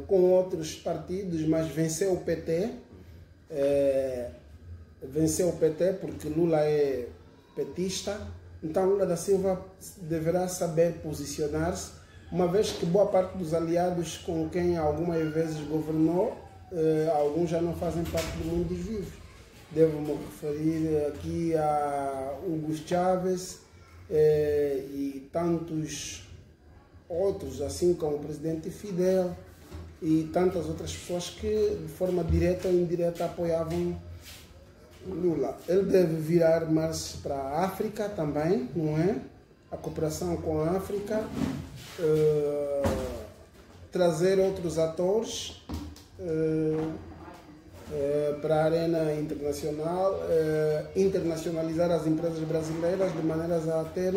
com outros partidos, mas venceu o PT. Venceu o PT porque Lula é petista. Então Lula da Silva deverá saber posicionar-se, uma vez que boa parte dos aliados com quem algumas vezes governou, alguns já não fazem parte do mundo dos vivos. Devo-me referir aqui a Hugo Chávez e tantos outros, assim como o presidente Fidel e tantas outras pessoas que de forma direta ou indireta apoiavam Lula. Ele deve virar mais para a África também, não é? A cooperação com a África, trazer outros atores para a arena internacional, internacionalizar as empresas brasileiras de maneiras a ter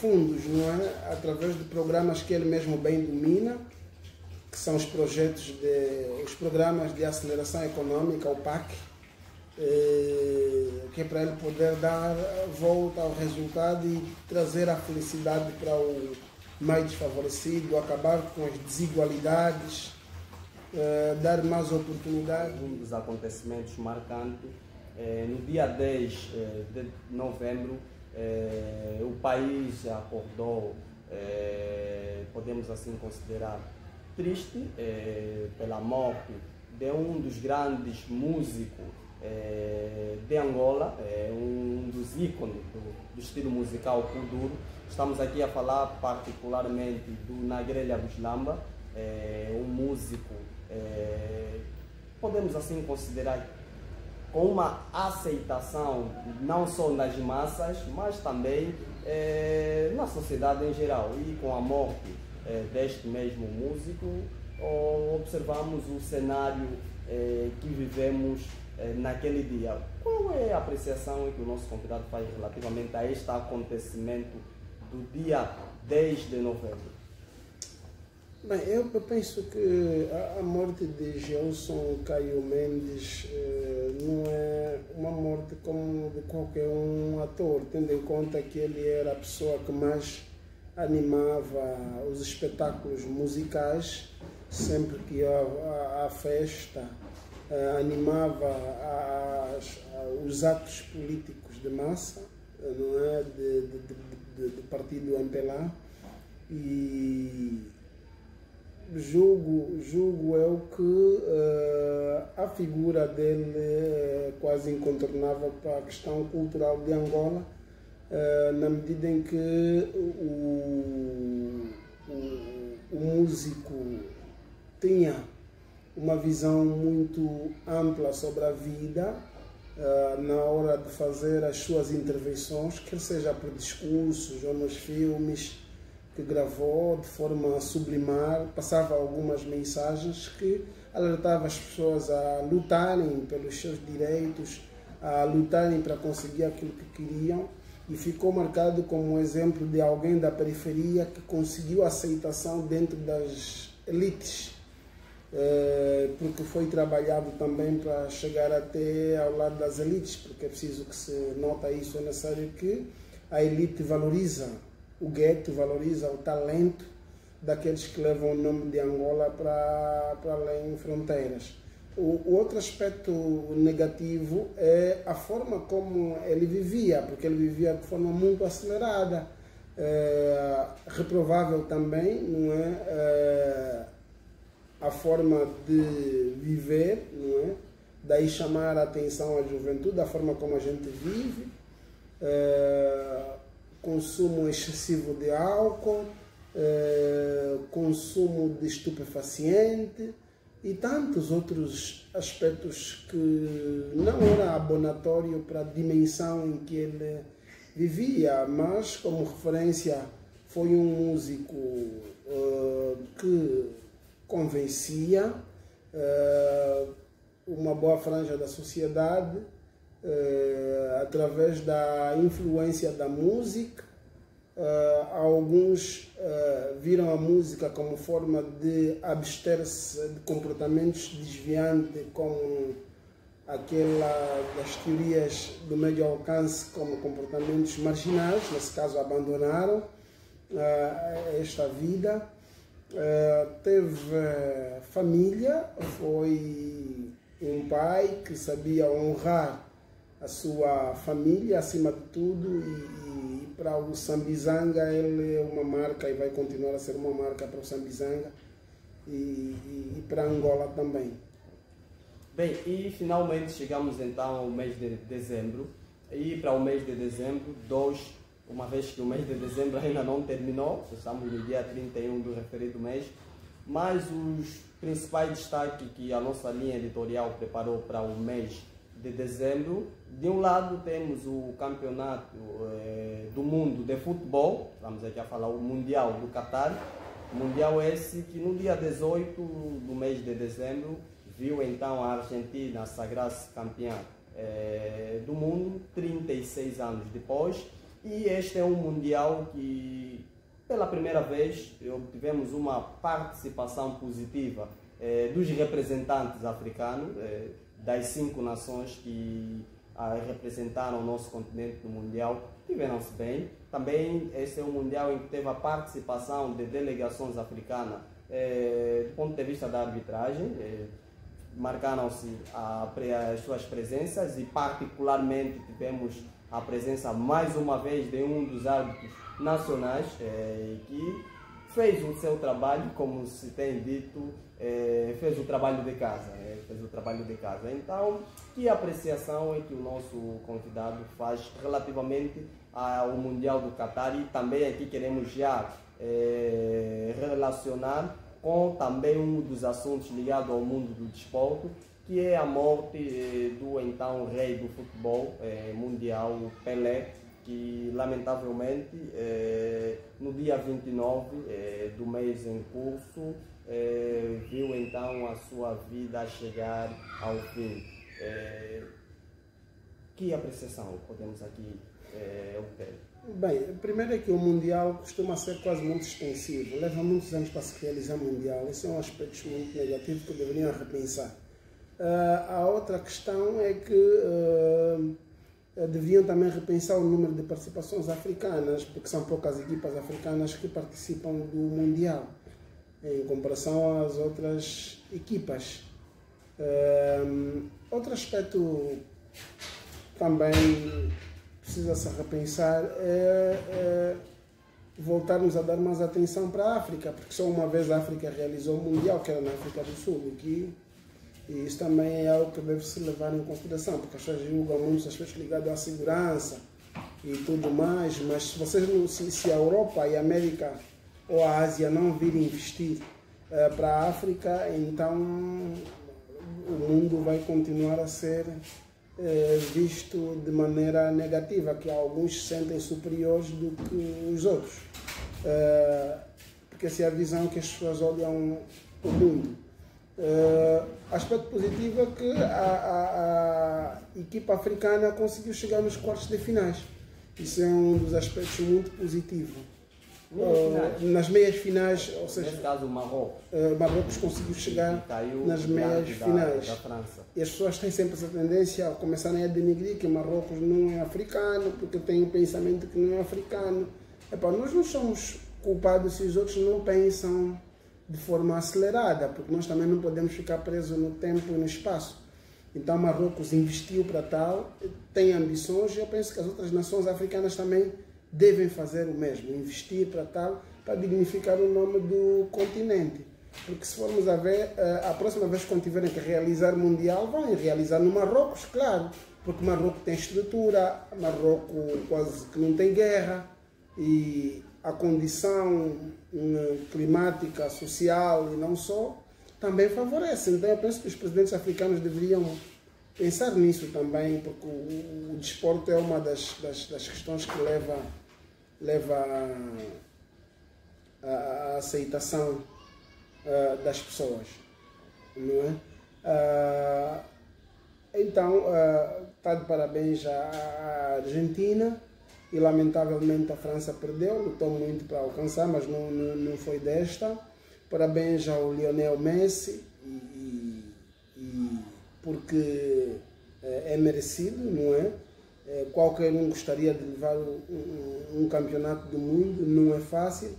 fundos, não é? Através de programas que ele mesmo bem domina, que são os programas de aceleração econômica, o PAC, que é para ele poder dar volta ao resultado e trazer a felicidade para o mais desfavorecido, acabar com as desigualdades, dar mais oportunidades.
Um dos acontecimentos marcantes, no dia 10 de novembro, o país acordou, podemos assim considerar, triste pela morte de um dos grandes músicos de Angola, um dos ícones do estilo musical Kuduro. Estamos aqui a falar particularmente do Nagrelha Buslamba, um músico, podemos assim considerar, com uma aceitação não só nas massas, mas também na sociedade em geral. E com a morte deste mesmo músico, observamos o cenário que vivemos naquele dia. Qual é a apreciação que o nosso convidado faz relativamente a este acontecimento do dia 10 de novembro?
Bem, eu penso que a morte de Gelson Caio Mendes não é uma morte como de qualquer um ator, tendo em conta que ele era a pessoa que mais animava os espetáculos musicais, sempre que ia à festa, animava os atos políticos de massa, não é, do partido MPLA, e julgo eu que a figura dele é quase incontornável para a questão cultural de Angola, na medida em que o músico tinha uma visão muito ampla sobre a vida na hora de fazer as suas intervenções, quer seja por discursos ou nos filmes que gravou de forma sublimar, passava algumas mensagens que alertava as pessoas a lutarem pelos seus direitos, a lutarem para conseguir aquilo que queriam, e ficou marcado como um exemplo de alguém da periferia que conseguiu aceitação dentro das elites, porque foi trabalhado também para chegar até ao lado das elites, porque é preciso que se nota isso, é necessário que a elite valoriza o gueto, valoriza o talento daqueles que levam o nome de Angola para além fronteiras. O outro aspecto negativo é a forma como ele vivia, porque ele vivia de forma muito acelerada, reprovável também, não é? A forma de viver, não é? Daí chamar a atenção à juventude, da forma como a gente vive, consumo excessivo de álcool, consumo de estupefaciente e tantos outros aspectos que não era abonatório para a dimensão em que ele vivia, mas como referência foi um músico que convencia uma boa franja da sociedade através da influência da música. Alguns viram a música como forma de abster-se de comportamentos desviantes, como aquela das teorias do médio alcance, como comportamentos marginais, nesse caso abandonaram, esta vida. Teve família, foi um pai que sabia honrar a sua família acima de tudo, e para o Sambizanga ele é uma marca e vai continuar a ser uma marca para o Sambizanga e para Angola também.
Bem, e finalmente chegamos então ao mês de dezembro, e para o mês de dezembro, uma vez que o mês de dezembro ainda não terminou, estamos no dia 31 do referido mês, mas os principais destaques que a nossa linha editorial preparou para o mês de dezembro: de um lado temos o campeonato do mundo de futebol, vamos aqui a falar o Mundial do Qatar, Mundial esse que no dia 18 do mês de dezembro viu então a Argentina sagrar-se campeã do mundo 36 anos depois. E este é um Mundial que, pela primeira vez, obtivemos uma participação positiva dos representantes africanos, das 5 nações que representaram o nosso continente no Mundial, tiveram-se bem. Também esse é um Mundial em que teve a participação de delegações africanas do ponto de vista da arbitragem. Marcaram-se as suas presenças e particularmente tivemos a presença mais uma vez de um dos árbitros nacionais que fez o seu trabalho, como se tem dito, fez o trabalho de casa. Então, que apreciação é que o nosso convidado faz relativamente ao Mundial do Qatar? E também aqui queremos já relacionar com também um dos assuntos ligados ao mundo do desporto, que é a morte do então rei do futebol mundial, Pelé, que lamentavelmente no dia 29 do mês em curso viu então a sua vida chegar ao fim. Que apreciação podemos aqui obter?
Bem, primeiro é que o Mundial costuma ser quase muito extensivo, leva muitos anos para se realizar o Mundial. Esse é um aspecto muito negativo que deveriam repensar. A outra questão é que deveriam também repensar o número de participações africanas, porque são poucas equipas africanas que participam do Mundial, em comparação às outras equipas. Outro aspecto também precisa se repensar é voltarmos a dar mais atenção para a África, porque só uma vez a África realizou o Mundial, que era na África do Sul, e isso também é algo que deve se levar em consideração, porque as pessoas julgam muitos aspectos ligados à segurança e tudo mais, mas se a Europa e a América ou a Ásia não virem investir para a África, então o mundo vai continuar a ser visto de maneira negativa, que alguns se sentem superiores do que os outros, porque essa é a visão que as pessoas olham o mundo. Aspecto positivo é que a equipa africana conseguiu chegar nos quartos de finais. Isso é um dos aspectos muito positivos. Nas meias finais, ou seja,
nesse caso o Marrocos.
Marrocos conseguiu chegar nas meias finais.
Da França.
E as pessoas têm sempre essa tendência a começarem a denegrir que Marrocos não é africano, porque tem um pensamento que não é africano. Nós não somos culpados se os outros não pensam de forma acelerada, porque nós também não podemos ficar presos no tempo e no espaço. Então Marrocos investiu para tal, tem ambições, e eu penso que as outras nações africanas também devem fazer o mesmo, investir para tal, para dignificar o nome do continente. Porque se formos a ver, a próxima vez que tiverem que realizar o Mundial, vão realizar no Marrocos, claro, porque Marrocos tem estrutura, Marrocos quase que não tem guerra, e a condição climática, social e não só, também favorece. Então eu penso que os presidentes africanos deveriam pensar nisso também, porque o desporto é uma das questões que leva à aceitação das pessoas, não é? Então, está de parabéns à Argentina, e lamentavelmente a França perdeu, lutou muito para alcançar, mas não foi desta. Parabéns ao Lionel Messi, porque é merecido, não é? qualquer um gostaria de levar um campeonato do mundo, não é fácil.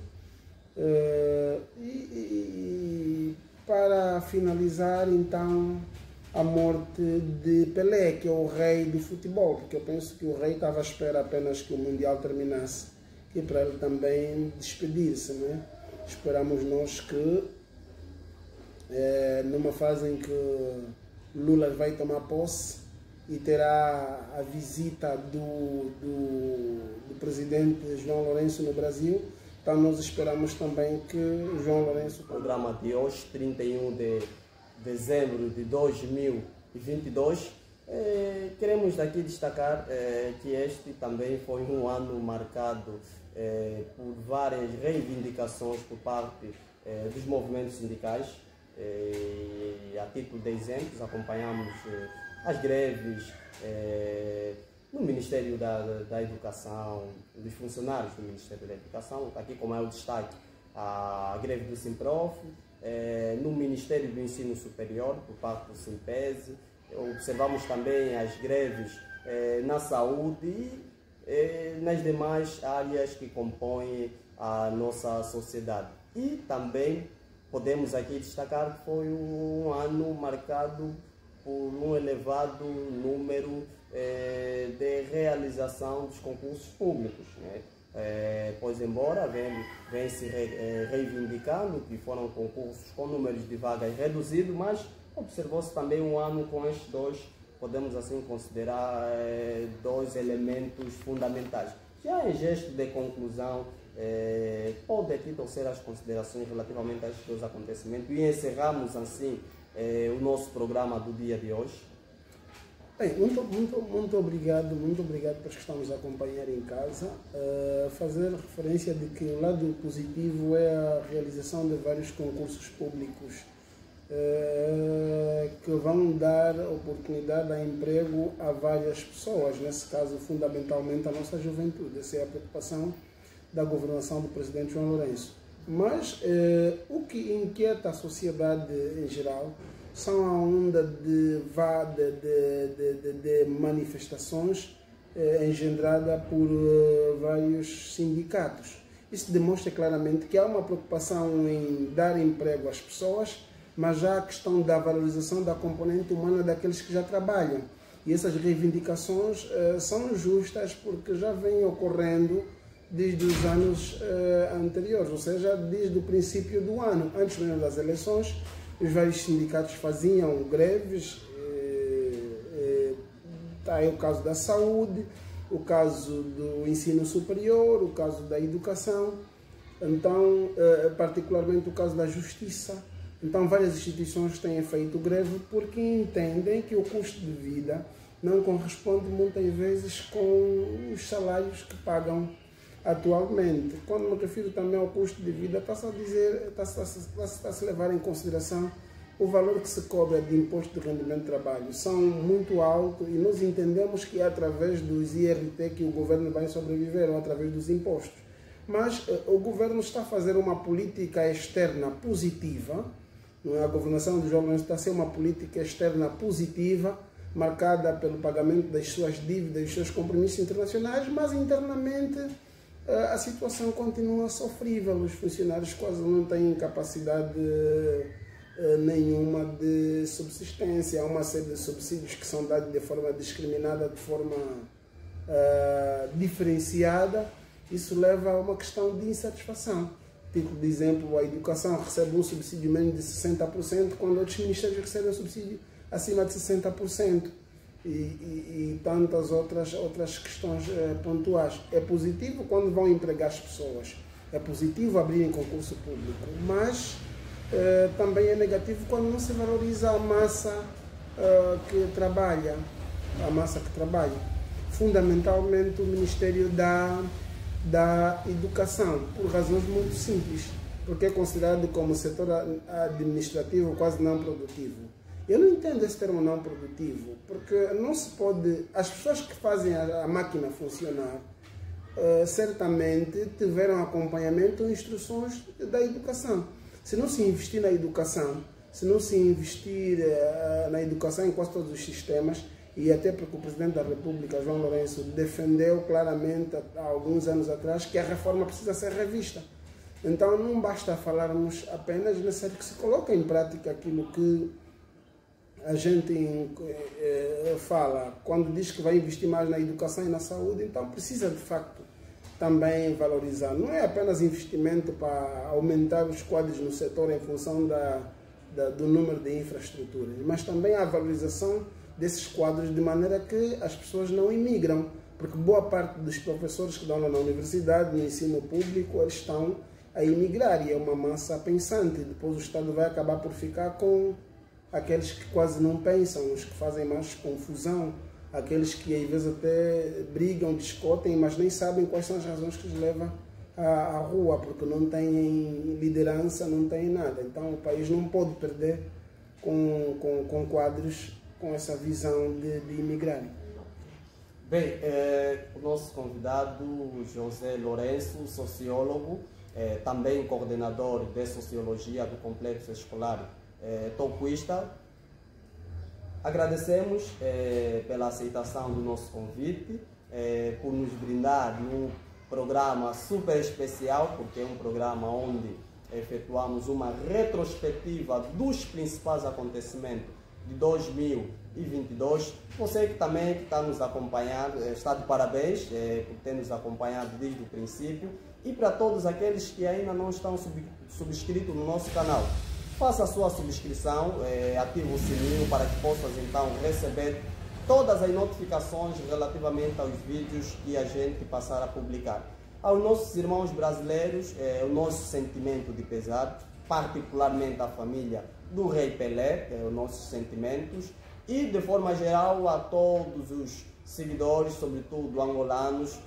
E para finalizar, então, a morte de Pelé, que é o rei do futebol, porque eu penso que o rei estava à espera apenas que o Mundial terminasse e para ele também despedir-se, né? Esperamos nós que numa fase em que Lula vai tomar posse e terá a visita do presidente João Lourenço no Brasil, então nós esperamos também que João Lourenço...
O programa de hoje, 31 de dezembro de 2022, queremos daqui destacar que este também foi um ano marcado por várias reivindicações por parte dos movimentos sindicais. A título de exemplos, acompanhamos as greves no Ministério da Educação, dos funcionários do Ministério da Educação, aqui como é o destaque, a greve do Simprof, no Ministério do Ensino Superior, por parte do Simpese. Observamos também as greves na saúde e nas demais áreas que compõem a nossa sociedade. E também podemos aqui destacar que foi um ano marcado por um elevado número de realização dos concursos públicos, né? Pois embora vem se reivindicando que foram concursos com números de vagas reduzidos, mas observou-se também um ano com estes dois, podemos assim considerar, dois elementos fundamentais. Já em gesto de conclusão, pode aqui torcer as considerações relativamente a estes dois acontecimentos e encerramos assim o nosso programa do dia de hoje.
Bem, muito obrigado para os que estão nos a acompanhar em casa. Fazer referência de que o lado positivo é a realização de vários concursos públicos que vão dar oportunidade a emprego a várias pessoas, nesse caso fundamentalmente a nossa juventude. Essa é a preocupação da governação do presidente João Lourenço. Mas o que inquieta a sociedade em geral são a onda de manifestações engendrada por vários sindicatos. Isso demonstra claramente que há uma preocupação em dar emprego às pessoas, mas já a questão da valorização da componente humana daqueles que já trabalham. E essas reivindicações são justas porque já vêm ocorrendo desde os anos anteriores, ou seja, desde o princípio do ano, antes mesmo das eleições. Os vários sindicatos faziam greves, está aí o caso da saúde, o caso do ensino superior, o caso da educação, então, particularmente o caso da justiça. Então, várias instituições têm feito greve porque entendem que o custo de vida não corresponde muitas vezes com os salários que pagam atualmente. Quando me refiro também ao custo de vida, está-se a levar em consideração o valor que se cobra de imposto de rendimento de trabalho. São muito altos e nós entendemos que é através dos IRT que o governo vai sobreviver, ou através dos impostos. Mas o governo está a fazer uma política externa positiva, não é? A governação do João Lourenço está a ser uma política externa positiva, marcada pelo pagamento das suas dívidas, dos seus compromissos internacionais, mas internamente a situação continua sofrível. Os funcionários quase não têm capacidade nenhuma de subsistência. Há uma série de subsídios que são dados de forma discriminada, de forma diferenciada. Isso leva a uma questão de insatisfação. Título de exemplo, a educação recebe um subsídio menos de 60%, quando outros ministérios recebem um subsídio acima de 60%. E tantas outras questões pontuais. É positivo quando vão empregar as pessoas, é positivo abrir em concurso público, mas também é negativo quando não se valoriza a massa que trabalha, fundamentalmente o Ministério da Educação, por razões muito simples, porque é considerado como setor administrativo quase não produtivo. Eu não entendo esse termo não produtivo, porque não se pode... As pessoas que fazem a máquina funcionar certamente tiveram acompanhamento e instruções da educação. Se não se investir na educação, se não se investir na educação em quase todos os sistemas, e até porque o Presidente da República, João Lourenço, defendeu claramente há alguns anos atrás que a reforma precisa ser revista. Então não basta falarmos apenas, é necessário que se coloque em prática aquilo que a gente fala quando diz que vai investir mais na educação e na saúde. Então precisa de facto também valorizar. Não é apenas investimento para aumentar os quadros no setor em função do número de infraestruturas, mas também a valorização desses quadros de maneira que as pessoas não imigram, porque boa parte dos professores que dão lá na universidade, no ensino público, eles estão a imigrar e é uma massa pensante. Depois o Estado vai acabar por ficar com aqueles que quase não pensam, os que fazem mais confusão, aqueles que às vezes até brigam, discutem, mas nem sabem quais são as razões que os levam à rua, porque não têm liderança, não têm nada. Então o país não pode perder com quadros com essa visão de imigrar.
Bem, o nosso convidado, José Lourenço, sociólogo, também coordenador de Sociologia do Complexo Escolar Tocuista. Agradecemos pela aceitação do nosso convite, por nos brindar num programa super especial, porque é um programa onde efetuamos uma retrospectiva dos principais acontecimentos de 2022. Você que também está nos acompanhando, está de parabéns por ter nos acompanhado desde o princípio. E para todos aqueles que ainda não estão subscritos no nosso canal, faça a sua subscrição, ative o sininho para que possas então receber todas as notificações relativamente aos vídeos que a gente passar a publicar. Aos nossos irmãos brasileiros, o nosso sentimento de pesar, particularmente a família do Rei Pelé, os nossos sentimentos, e de forma geral a todos os seguidores, sobretudo angolanos.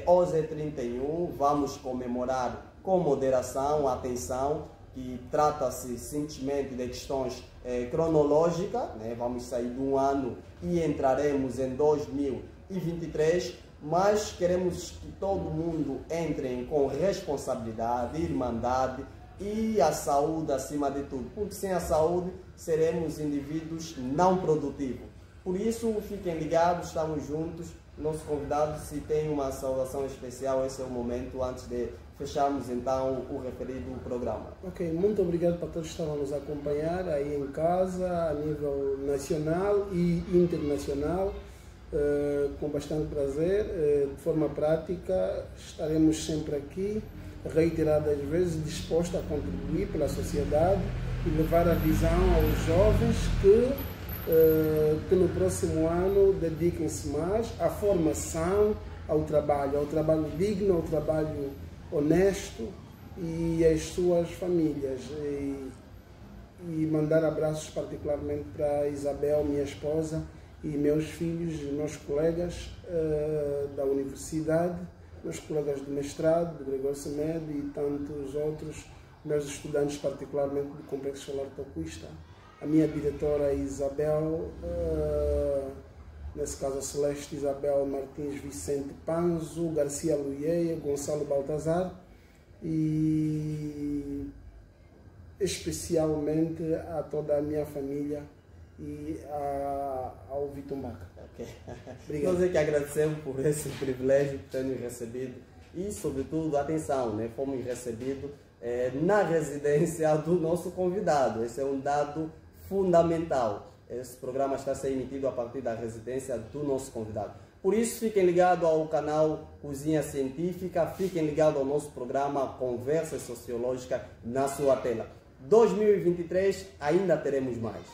Hoje é 31, vamos comemorar com moderação, atenção, que trata-se simplesmente de questões cronológicas, né? Vamos sair de um ano e entraremos em 2023, mas queremos que todo mundo entre com responsabilidade, irmandade e a saúde acima de tudo, porque sem a saúde seremos indivíduos não produtivos. Por isso, fiquem ligados, estamos juntos. Nosso convidado, se tem uma saudação especial, esse é o momento antes de fecharmos então o referido programa.
Ok, muito obrigado para todos que estavam a nos acompanhar aí em casa, a nível nacional e internacional, com bastante prazer, de forma prática. Estaremos sempre aqui, reiteradas vezes, disposto a contribuir pela sociedade e levar a visão aos jovens que no próximo ano dediquem-se mais à formação, ao trabalho digno, ao trabalho honesto e às suas famílias. E mandar abraços particularmente para Isabel, minha esposa, e meus filhos, e meus colegas da universidade, meus colegas do mestrado, do Gregório Semedo e tantos outros, meus estudantes particularmente do Complexo Escolar Tocuista. A minha diretora Isabel, nesse caso a Celeste Isabel Martins Vicente Panzo, Garcia Luieia, Gonçalo Baltazar e especialmente a toda a minha família e ao Vitumbaca.
Okay. Nós é que agradecemos por esse privilégio que temos recebido e, sobretudo, atenção, né? Fomos recebidos na residência do nosso convidado. Esse é um dado fundamental. Esse programa está sendo emitido a partir da residência do nosso convidado. Por isso, fiquem ligados ao canal Cozinha Científica, fiquem ligados ao nosso programa Conversa Sociológica na sua tela. 2023 ainda teremos mais.